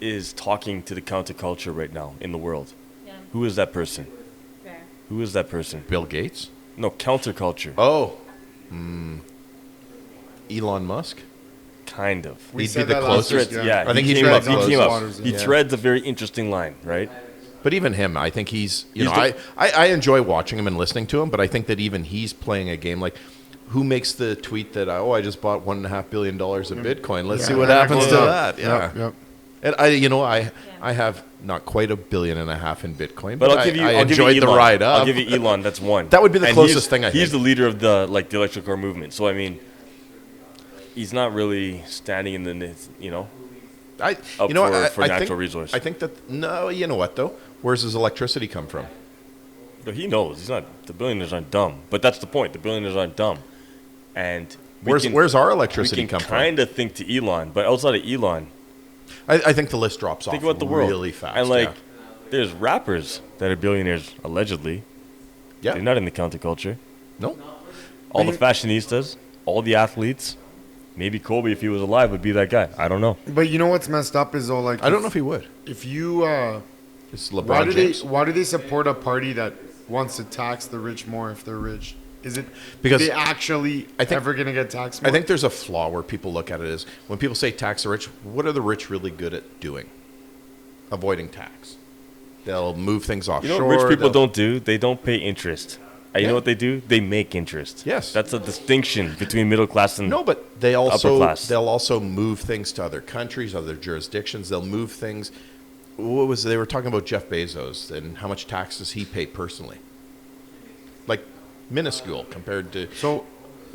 is talking to the counterculture right now in the world? Yeah. Who is that person? Fair. Who is that person? Bill Gates? No, counterculture. Oh. Elon Musk? Kind of. We He'd said be the that last closest. week, Yeah, I think he he's came up. probably He the came closest. up. He Yeah. treads a very interesting line, right? But even him, I think he's, He's I enjoy watching him and listening to him, but I think that even he's playing a game like, who makes the tweet that, I just bought $1.5 billion of Bitcoin. Let's see what happens to that. Yeah. Yep. And I have not quite $1.5 billion in Bitcoin, But but I'll give you. I I'll give enjoyed you the Elon. ride up. I'll give you Elon. That's one. That would be the And closest thing I He's think. the leader of the electric car movement. So I mean, he's not really standing in the for natural think, resource. I think that you know what though? Where's his electricity come from? But he knows he's not. The billionaires aren't dumb. But that's the point. The billionaires aren't dumb. And Where's our we electricity can come from? kind of think to Elon, but outside of Elon, I think the list drops think off about the world really fast. And there's rappers that are billionaires allegedly. yeah. They're not in the counterculture. No. All the fashionistas, all the athletes. Maybe Kobe, if he was alive, would be that guy. I don't know. But you know what's messed up is though, like I don't know if he would. if you It's why LeBron do James. why do they support a party that wants to tax the rich more if they're rich? Is it Because they actually ever gonna get taxed more? I think there's a flaw where people look at it as when people say tax the rich, what are the rich really good at doing? Avoiding tax. They'll move things offshore. You know what rich people they'll- don't do? They don't pay interest. And you Yeah. know what they do? They make interest. Yes. That's a distinction between middle class and No, but they'll class. also move things to other countries, other jurisdictions. They'll move things. They were talking about Jeff Bezos and how much tax does he pay personally? Like minuscule compared to so.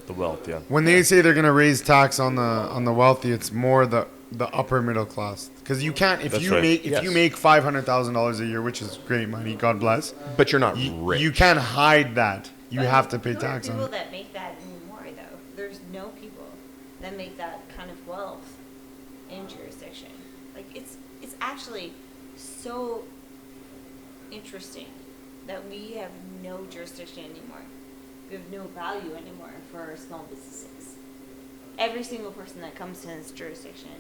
the wealth, yeah. When they say they're gonna raise tax on the wealthy, it's more the upper middle class. Because you can't if That's you right. make Yes. you make $500,000 a year, which is great money, God bless. but you're not rich. You can't hide that. You have to pay There are tax on people it. that make that anymore, though. There's no people that make that kind of wealth in jurisdiction. Like it's actually so interesting that we have no jurisdiction anymore. We have no value anymore for our small businesses. Every single person that comes to this jurisdiction,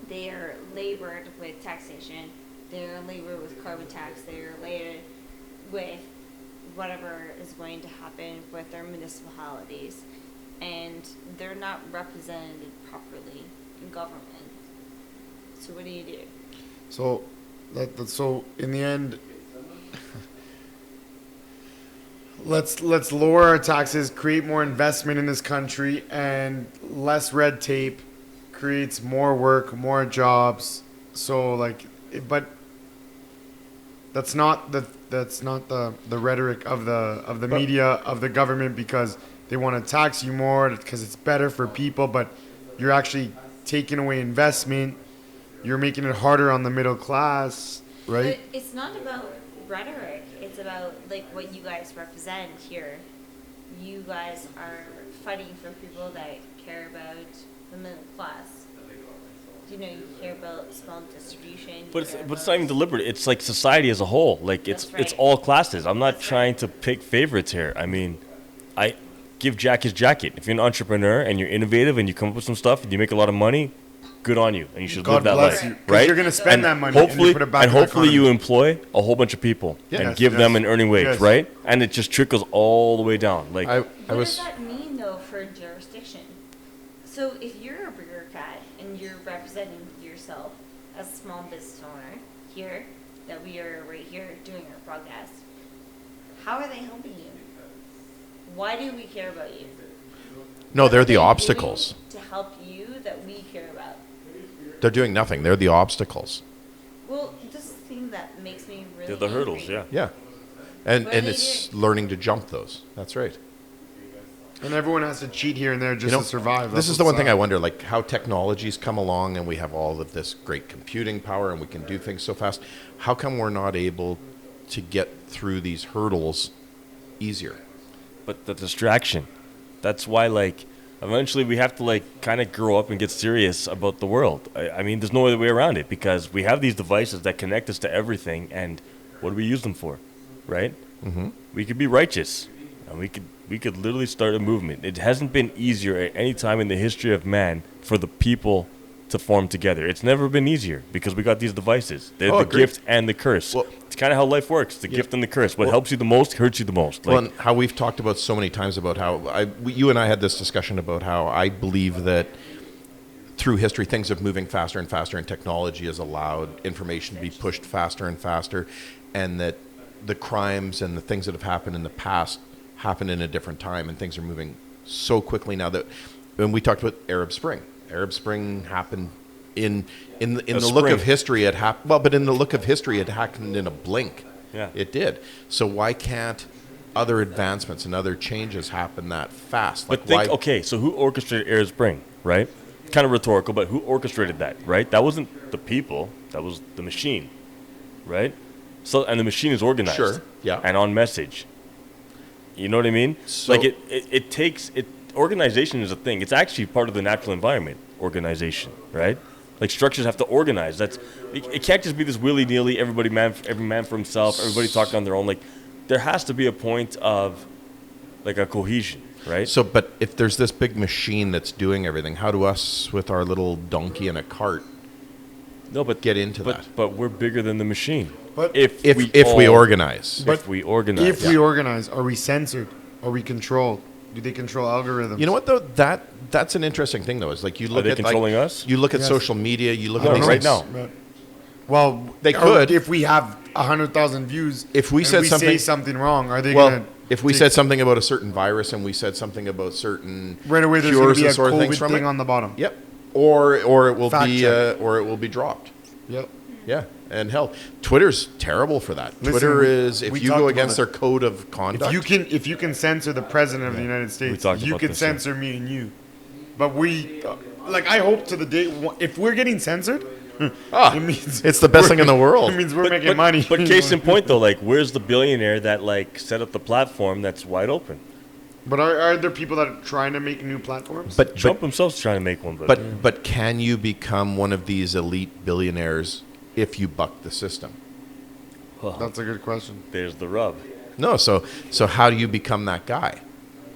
they are labored with taxation. They're labored with carbon tax. They're labored with whatever is going to happen with their municipalities, and they're not represented properly in government. So what do you do? So so in the end, let's lower our taxes, create more investment in this country, and less red tape creates more work, more jobs. So but that's not the rhetoric of the media, of the government, because they want to tax you more because it's better for people, but you're actually taking away investment. You're making it harder on the middle class. right? But it's not about rhetoric. It's about like what you guys represent here. You guys are fighting for people that care about the middle class. You care about small distribution. But it's not even deliberate. It's like society as a whole. Like it's all classes. I'm not trying to pick favorites here. I mean, I give Jack his jacket. If you're an entrepreneur and you're innovative and you come up with some stuff and you make a lot of money, good on you, and you should God live that bless life, you, 'cause right? you're gonna spend that money, hopefully, and you put it back in the hopefully you economy. employ a whole bunch of people and Yes, give them yes, an earning wage, yes. right? And it just trickles all the way down. Like I What was does that mean, though, for jurisdiction? So if you're a bureaucrat and you're representing yourself as a small business owner here, that we are right here doing our podcast, how are they helping you? Why do we care about you? no, What they're are the they obstacles. doing to help you that we care about? They're doing nothing. They're the obstacles. Well, this is the thing that makes me really they're the hurdles, angry. yeah. Yeah, and What are they it's doing? learning to jump those. That's right. And everyone has to cheat here and there just You know, to survive. this is the one thing I wonder, like how technology's come along and we have all of this great computing power and we can do things so fast. How come we're not able to get through these hurdles easier? But the distraction. That's why, like, eventually we have to, like, kind of grow up and get serious about the world. I mean, there's no other way around it because we have these devices that connect us to everything, and what do we use them for, right? Mm-hmm. We could be righteous, and we could literally start a movement. It hasn't been easier at any time in the history of man for the people to form together. It's never been easier because we got these devices. They're the agreed. gift and the curse. Well, it's kind of how life works, the gift and the curse. What helps you the most hurts you the most. Well, and how we've talked about so many times about how you and I had this discussion about how I believe that through history things are moving faster and faster, and technology has allowed information to be pushed faster and faster, and that the crimes and the things that have happened in the past happened in a different time, and things are moving so quickly now that when we talked about Arab Spring happened in the look of history. It happened well, but in the look of history, it happened in a blink. Yeah. It did. So why can't other advancements and other changes happen that fast? But think, okay, so who orchestrated Arab Spring, right? Kind of rhetorical, but who orchestrated that, right? That wasn't the people, that was the machine, right? So, and the machine is organized. Sure, yeah. And on message. You know what I mean? So- like it takes, organization is a thing. It's actually part of the natural environment, organization, right? Like structures have to organize. It can't just be this willy-nilly, every man for himself, everybody talking on their own. Like, there has to be a point of, like, a cohesion, right? So, but if there's this big machine that's doing everything, how do us with our little donkey and a cart get into that? But we're bigger than the machine. But If we organize. If we organize. If we organize, are we censored? Are we controlled? Do they control algorithms? You know what though? That's an interesting thing though. Is like you look they at controlling us? You look at Yes. social media. You look No, at these right things. now. Well, They could. if we have 100,000 views. If we and said say something- something wrong, are they Well, gonna? if we said something about a certain virus and we said something about certain right away, there's gonna cures be a and sort of COVID things from thing it. on the bottom. Yep. Or it will Fact be check. or it will be dropped. Yep. Yeah. And hell, Twitter's terrible for that. Listen, Twitter is if we you talked go about against it. their code of conduct. If you can censor the president of the United States, talked you about can this, yeah. censor me and you. But I hope to the day if we're getting censored, it means it's the best thing in the world. It means we're making money. But case in point, though, like, where's the billionaire that, like, set up the platform that's wide open? But are there people that are trying to make new platforms? But Trump himself's trying to make one. but can you become one of these elite billionaires if you buck the system? That's a good question. There's the rub. No, so how do you become that guy?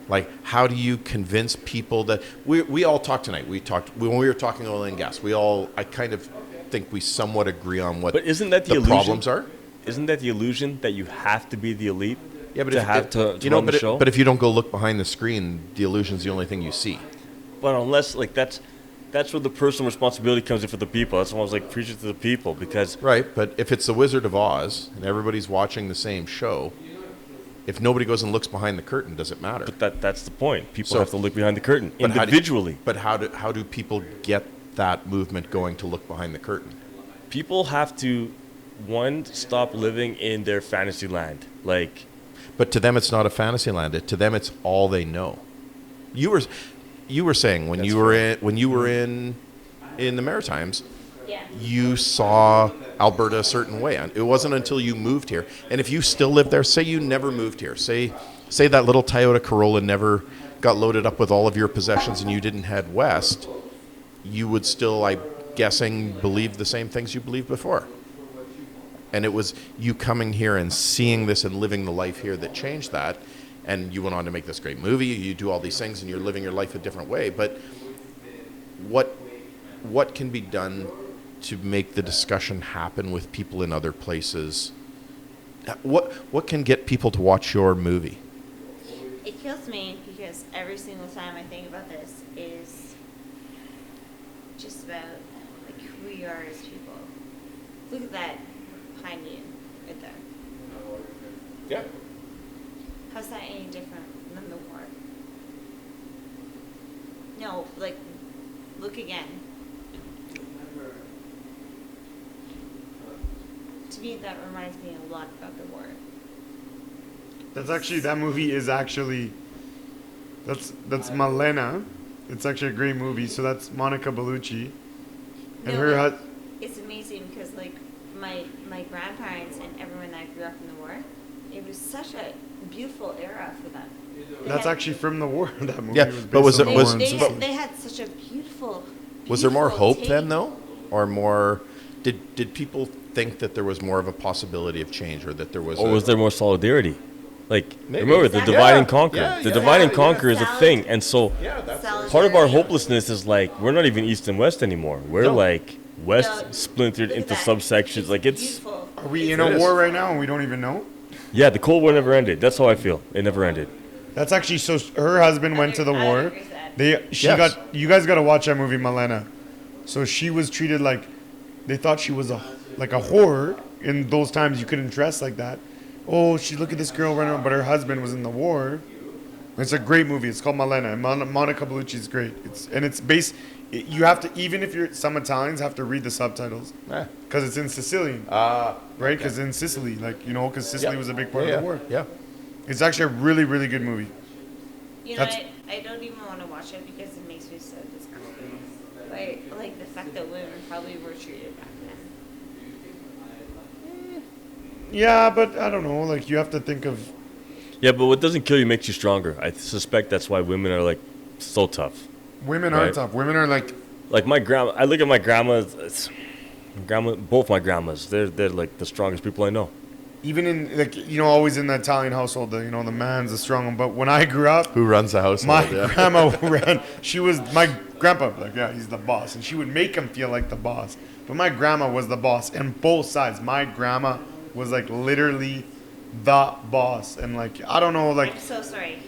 Like, how do you convince people that we all talked tonight? When we were talking oil and gas. I kind of think we somewhat agree on what But isn't that the illusion? problems are. Isn't that the illusion that you have to be the elite? Yeah, but to have to run the show. But if you don't go look behind the screen, the illusion's the only thing you see. But unless, like, that's where the personal responsibility comes in for the people. That's why I was like, preach it to the people, because Right, but if it's the Wizard of Oz and everybody's watching the same show, if nobody goes and looks behind the curtain, does it matter? that's the point. People So- have to look behind the curtain But how do- individually. But how do people get that movement going to look behind the curtain? People have to, one, stop living in their fantasy land. Like, But to them, it's not a fantasy land. To them, it's all they know. You were saying when That's you were in the Maritimes, Yeah. you saw Alberta a certain way. And it wasn't until you moved here. And if you still live there, say you never moved here, say that little Toyota Corolla never got loaded up with all of your possessions and you didn't head west, you would still, I'm guessing, believe the same things you believed before. And it was you coming here and seeing this and living the life here that changed that. And you went on to make this great movie. You do all these things and you're living your life a different way. But what can be done to make the discussion happen with people in other places? What can get people to watch your movie? It kills me because every single time I think about this is just about like who we are as people. Look at that behind you, right there. Yeah. How's that any different than the war? No, like, look again. To me, that reminds me a lot about the war. That movie is actually, that's Malena. It's actually a great movie. So that's Monica Bellucci. And it's amazing because, like, my grandparents and everyone that grew up in the war, it was such a beautiful era for them. That's actually from the war. That movie Yeah, was based but was on it- the was- war in but- Sicily. They had such a beautiful. Was there more beautiful hope then, take. though? Or more, did people think that there was more of a possibility of change, or that there was Or was there more solidarity? Like, Maybe. remember, the Exactly. divide Yeah. and conquer. Yeah, the yeah, divide and yeah. conquer is a Salad. thing. And so Yeah, that's part of our Solidarity. hopelessness is like, we're not even east and west anymore. We're No. like west No, splintered look at into that. subsections. Like, it's, beautiful. Are we in It a is. war right now and we don't even know? yeah, the Cold War never ended. That's how I feel. It never ended. That's actually so. Her husband went to the I war. agree with that. You guys got to watch that movie, Malena. So she was treated like, they thought she was a whore. In those times, you couldn't dress like that. Oh, look at this girl running around, but her husband was in the war. It's a great movie. It's called Malena. And Monica Bellucci is great. It's based. You have to, even if some Italians have to read the subtitles because it's in Sicilian, right? Because in Sicily, because Sicily was a big part of the war. Yeah. It's actually a really, really good movie. You know, That's- I don't even want to watch it because it makes me so disgusted. Like the fact that women probably were treated back then. Yeah, but I don't know. Like, you have to think of. Yeah, but what doesn't kill you makes you stronger. I suspect that's why women are, like, so tough. Women are Right. tough. Women are like. Like, my grandma, I look at my grandmas, both my grandmas, they're like the strongest people I know. Even in, always in the Italian household, the man's the strong one. But when I grew up, Who runs the household? my yeah. grandma ran. She was my grandpa. Like, yeah, he's the boss, and she would make him feel like the boss. But my grandma was the boss, and both sides. My grandma was like literally the boss, and like I don't know, like I'm so sorry.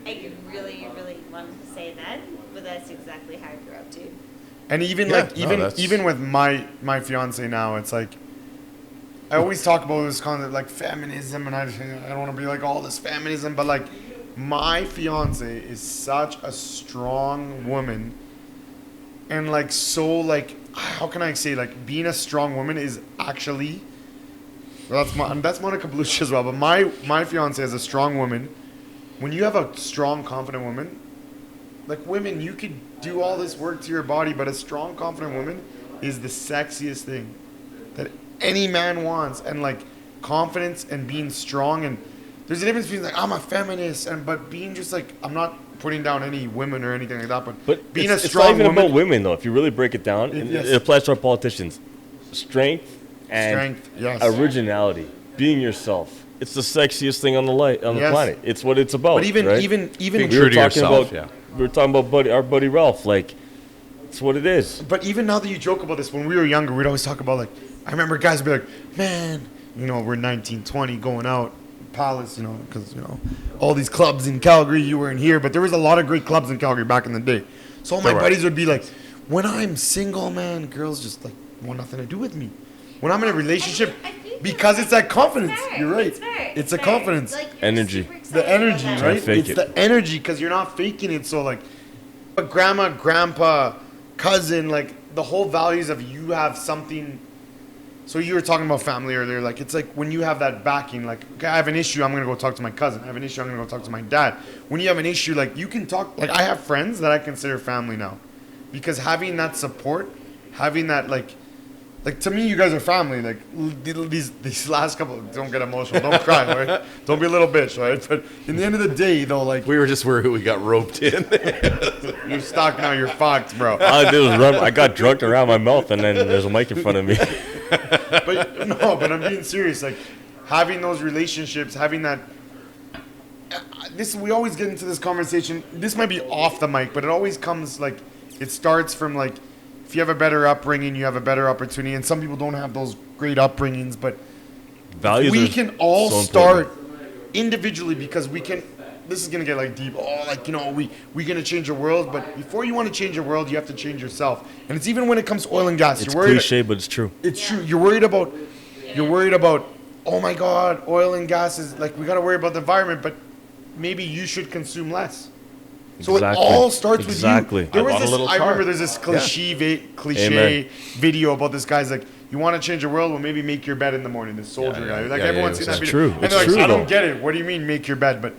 I really, really wanted to say that, but that's exactly how I grew up too. and even Yeah, like no, even that's- even with my fiance now, it's like I always talk about this concept like feminism, and I don't want to be like all this feminism, but like my fiance is such a strong woman, and like so like how can I say, like being a strong woman is actually that's Monica Bellucci as well, but my fiance is a strong woman. When you have a strong, confident woman, like women, you could do all this work to your body, but a strong, confident woman is the sexiest thing that any man wants. And like confidence and being strong, and there's a difference between like I'm a feminist but being just like, I'm not putting down any women or anything like that, but being it's a strong not even woman. about women, though. If you really break it down, Yes. it applies to our politicians. Strength and Strength, yes. originality, being yourself. It's the sexiest thing on the Yes. planet. It's what it's about. But even right? even We were True to talking yourself, about we were talking about our buddy Ralph. Like, it's what it is. But even now that you joke about this, when we were younger, we'd always talk about like, I remember guys would be like, man, we're 19, 20 going out, Palace, because, all these clubs in Calgary, you were in here, but there was a lot of great clubs in Calgary back in the day. So all my There were. buddies would be like, when I'm single, man, girls just like want nothing to do with me. When I'm in a relationship, I think because it's that confidence. fair. You're right. It's fair. It's a fair. confidence. Like, you're Energy. super excited The energy, about that. right? fake It's it. the energy because you're not faking it. So like, a grandma, grandpa, cousin, like the whole values of you have something. So you were talking about family earlier. Like it's like when you have that backing. Like, okay, I have an issue, I'm gonna go talk to my cousin. I have an issue, I'm gonna go talk to my dad. When you have an issue, like you can talk. Like I have friends that I consider family now, because having that support, having that like like to me, you guys are family. Like these last couple, don't get emotional, don't cry, all right? Don't be a little bitch, all right? But in the end of the day, though, like We were just where we got roped in. you're stuck now, you're fucked, bro. All I did was run. I got drunk around my mouth, and then there's a mic in front of me. But I'm being serious. Like having those relationships, having that. We always get into this conversation. This might be off the mic, but it always comes like it starts from like if you have a better upbringing, you have a better opportunity. And some people don't have those great upbringings, but Values. we are can all so start important. individually because we can. This is gonna get like deep. Oh, like we gonna change the world. But before you want to change the world, you have to change yourself. And it's even when it comes to oil and gas. It's You're worried. cliche, but it's true. It's true. You're worried about. Oh my God, oil and gas is like we gotta worry about the environment, but maybe you should consume less. So Exactly. it all starts with Exactly. you. There was bought a this. little I car. remember there's this cliche Amen. video about this guy's like, you want to change the world? Well, maybe make your bed in the morning. This soldier guy, like everyone's seen that It's video. true. And It's they're like, true, I don't though. get it. What do you mean make your bed? But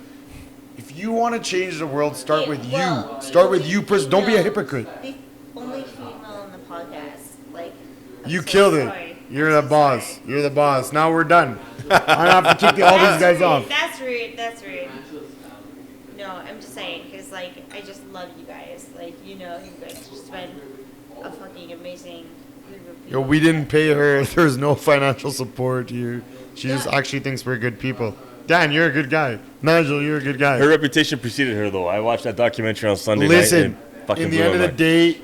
if you want to change the world, start with you. Well, Start with you. Don't be a hypocrite. The only female on the podcast. Like, I'm You so killed it. sorry. You're I'm the so boss. sorry. You're the boss. Now we're done. I have to kick all these guys rude. off. That's rude. That's rude. No, I'm just saying, because, like, I just love you guys. Like, you guys just been a fucking amazing group of people. Yo, we didn't pay her. There's no financial support here. She just actually thinks we're good people. Dan, you're a good guy. Nigel, you're a good guy. Her reputation preceded her, though. I watched that documentary on Sunday Listen, night. and it fucking in the blew end of my the mind. day,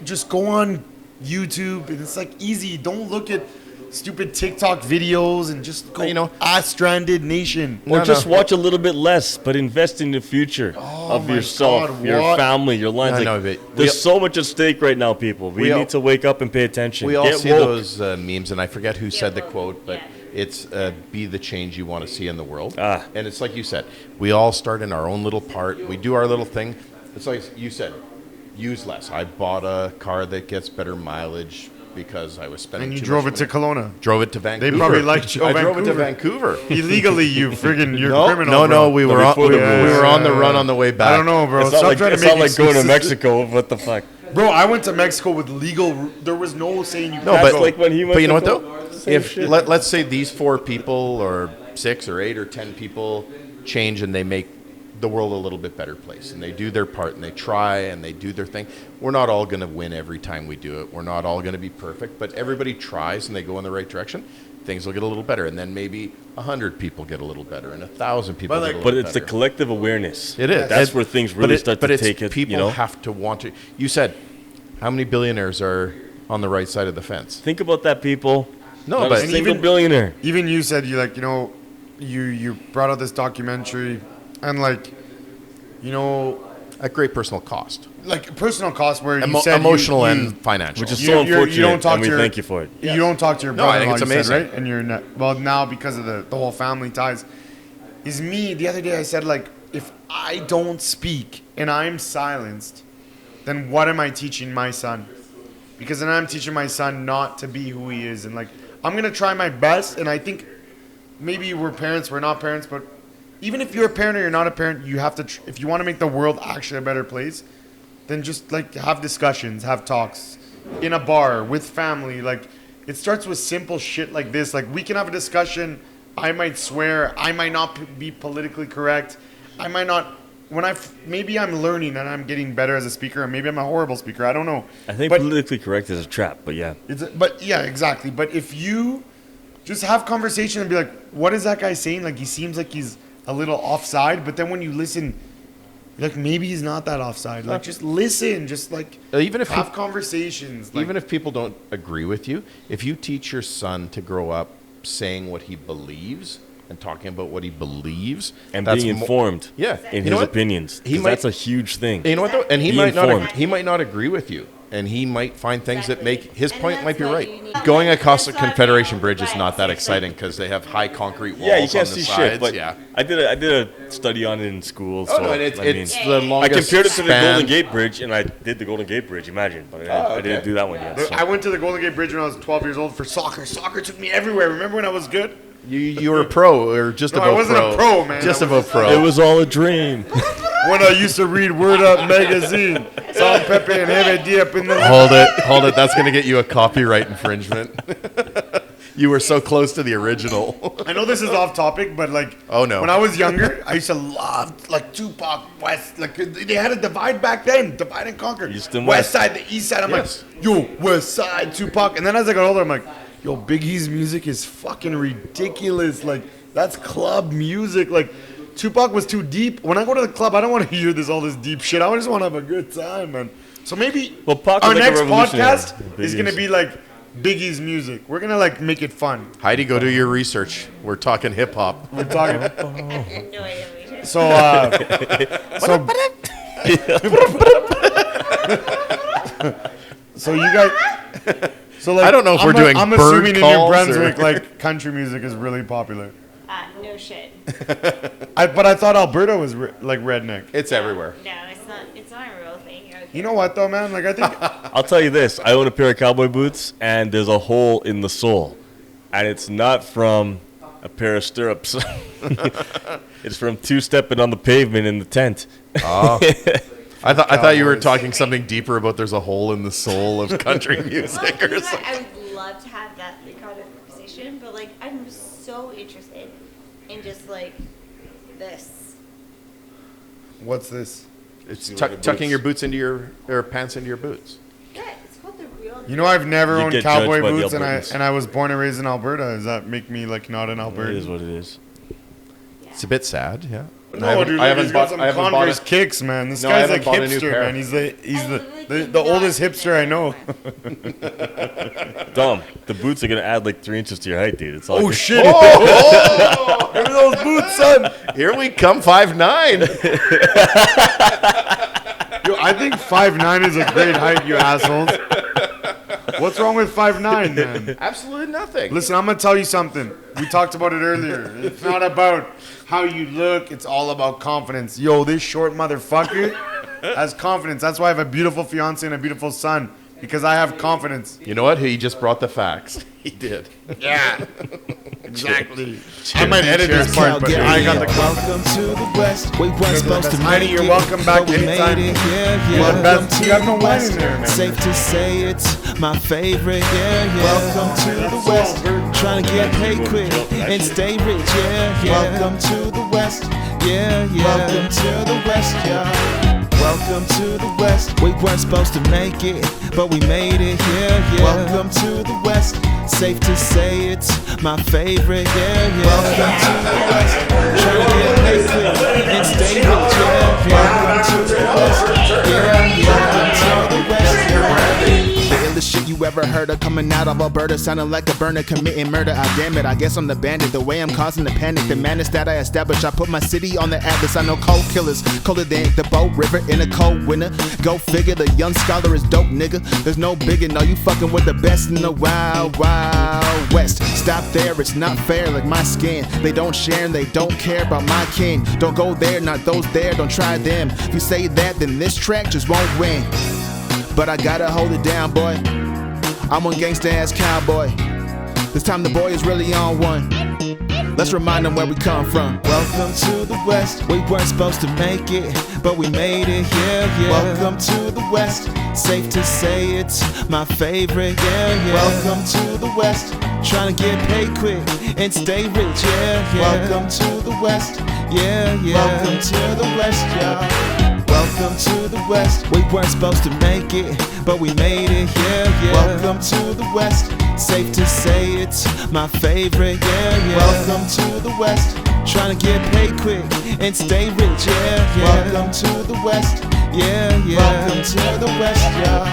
just go on YouTube. And it's like easy. Don't look at stupid TikTok videos and just go, A Stranded Nation. Or just watch a little bit less, but invest in the future of my yourself, God, your what? family, your lines. I Like, know, but there's so much at stake right now, people. We we all- need to wake up and pay attention. We all Get see woke. those memes, and I forget who said the quote, but it's be the change you want to see in the world. And it's like you said, we all start in our own little part. We do our little thing. It's like you said, use less. I bought a car that gets better mileage because I was spending And you too drove much it to money. Kelowna. Drove it to Vancouver. probably liked you. I drove it to Vancouver. Vancouver. Illegally, you're criminal. No, bro. we No, were on, before the we rules. were on the run on the way back. I don't know, bro. It's not Stop like, trying it's to not make like going to excuses. Mexico. What the fuck? Bro, I went to Mexico with legal. There was no saying you No, can't but go. like when he went But you know to what go- though? Same If shit. let's say these 4 people or 6 or 8 or 10 people change and they make the world a little bit better place and they do their part and they try and they do their thing. We're not all going to win every time we do it. We're not all going to be perfect, but everybody tries and they go in the right direction. Things will get a little better, and then maybe 100 people get a little better, and 1,000 people But get like- a But little it's the better. collective awareness. It is. That's where things really start to it's take it. People have to want to. You said, how many billionaires are on the right side of the fence? Think about that, people. No, Not but a single even- billionaire. Even you said you brought out this documentary, and at great personal cost, like personal cost where you said emotional you, and financial. Which is You- so you're- unfortunate, you don't talk and we to your- thank you for it. you don't talk to your No, I brother. think it's you said, amazing. right? And you're not, well now because of the whole family ties. Is me the other day I said like if I don't speak and I'm silenced, then what am I teaching my son? Because then I'm teaching my son not to be who he is, and like I'm gonna try my best. And I think maybe we're parents, we're not parents, but even if you're a parent or you're not a parent, you have to. If you want to make the world actually a better place, then just like have discussions, have talks in a bar with family. Like it starts with simple shit like this. Like we can have a discussion. I might swear. I might not be politically correct. I might not. Maybe I'm learning and I'm getting better as a speaker, or maybe I'm a horrible speaker. I don't know. I think But- politically correct is a trap, but yeah. But yeah, exactly. But if you just have conversation and be like, what is that guy saying? Like he seems like he's a little offside, but then when you listen, you're like maybe he's not that offside. Like just listen, just like Even if have conversations. Like, even if people don't agree with you, if you teach your son to grow up saying what he believes and talking about what he believes And that's being informed yeah, in you know his what? opinions. He 'Cause might- that's a huge thing. You know what though? And he Be might informed. not. He might not agree with you, and he might find things that make his And point that's might be what right. you need. Going across the That's what Confederation I- Bridge is not that right. exciting because they have high concrete walls Yeah, you can't on see the sides. shit, but yeah. I did a study on it in school. Oh so, no, and it's, I mean, it's Yeah, the yeah, yeah. I longest. compared it to the span- Golden Gate Bridge, and I did the Golden Gate Bridge. Imagine, but I didn't do that one yet. So. I went to the Golden Gate Bridge when I was 12 years old for soccer. Soccer took me everywhere. Remember when I was good? You were a pro or just No, I about wasn't pro? a pro, man. Just I was about just- pro. It was all a dream. when I used to read Word Up magazine. Salt, Pepe, and Heidi up in the... Hold it. That's going to get you a copyright infringement. You were so close to the original. I know this is off topic, but like, oh no, when I was younger, I used to love like Tupac, West. Like they had a divide back then, divide and conquer. East and West side, the East side. I'm like, yo, West side, Tupac. And then as I got older, I'm like, yo, Biggie's music is fucking ridiculous. Like that's club music. Like Tupac was too deep. When I go to the club, I don't want to hear all this deep shit. I just want to have a good time, man. So maybe our next podcast is gonna be like Biggie's music. We're gonna like make it fun. Heidi, go do your research. We're talking hip hop. We're talking. I have no idea what you're So you guys. So like, I don't know if we're doing. I'm bird assuming in New calls Brunswick, like country music is really popular. no shit. But I thought Alberta was like redneck. It's everywhere. No, it's not a real thing. Okay. You know what though, man? Like I think I'll tell you this. I own a pair of cowboy boots, and there's a hole in the sole. And it's not from a pair of stirrups. It's from two-stepping on the pavement in the tent. Oh. I thought you were talking something deeper about there's a hole in the soul of country music or something. I would love to have that kind of conversation, but like I'm so interested in just like this. what's this? It's tucking your boots into your pants into your boots. Yeah, it's called the real. You know, I've never You owned get cowboy judged by the boots, Albertans. and I was born and raised in Alberta. Does that make me like not an It Albertan? is what it is. It's a bit sad, yeah. No, dude, he's got some Converse kicks, man. This guy's like hipster, man. He's the oldest hipster I know. Dom, the boots are gonna add like 3 inches to your height, dude. It's all Oh good. shit! Oh, give me those boots, son. Here we come, 5'9". Yo, I think 5'9" is a great height, you assholes. What's wrong with 5'9", man? Absolutely nothing. Listen, I'm gonna tell you something. We talked about it earlier. It's not about how you look. It's all about confidence. Yo, this short motherfucker has confidence. That's why I have a beautiful fiance and a beautiful son, because I have confidence. You know what? He just brought the facts. He did. Yeah, exactly. I might edit this part, but I got the Welcome to the West. We weren't supposed to Heidi, make you're it, welcome back but we anytime. made it. Yeah. Well, Welcome Beth, to you have no the wine West. in there, man. Safe to say it's my favorite. Yeah. Welcome to the West. Trying to get paid quick and stay rich. Yeah. Welcome to the West. Yeah. Welcome to the West. Yeah. Welcome to the West. We weren't supposed to make it, but we made it. Yeah. Welcome to the West. Safe to say it's my favorite. Yeah. Welcome to the West. Trying to get paid quick and stay rich. Yeah. Welcome to the West. Yeah. Welcome to the West. The illest shit you ever heard of coming out of Alberta, sounding like a burner committing murder. Ah, damn it, I guess I'm the bandit. The way I'm causing the panic, the madness that I establish. I put my city on the atlas. I know cold killers, colder than the Bow River in a cold winter. Go figure, the young scholar is dope, nigga. There's no bigger, no, you fucking with the best in the wild, wild west. Stop there, it's not fair, like my skin. They don't share and they don't care about my kin. Don't go there, not those there, don't try them. If you say that, then this track just won't win. But I gotta hold it down, boy. I'm one gangsta ass cowboy. This time the boy is really on one. Let's remind them where we come from. Welcome to the West. We weren't supposed to make it, but we made it. Yeah. Welcome to the West. Safe to say it's my favorite. Yeah. Welcome to the West. Trying to get paid quick and stay rich. Yeah. Welcome to the West. Yeah. Welcome to the West, y'all. Welcome to the West. We weren't supposed to make it, but we made it. Yeah. Welcome to the West. Safe to say it's my favorite. Yeah. Welcome to the West. Trying to get paid quick and stay rich. Yeah. Welcome to the West. Yeah. Welcome to the West, y'all.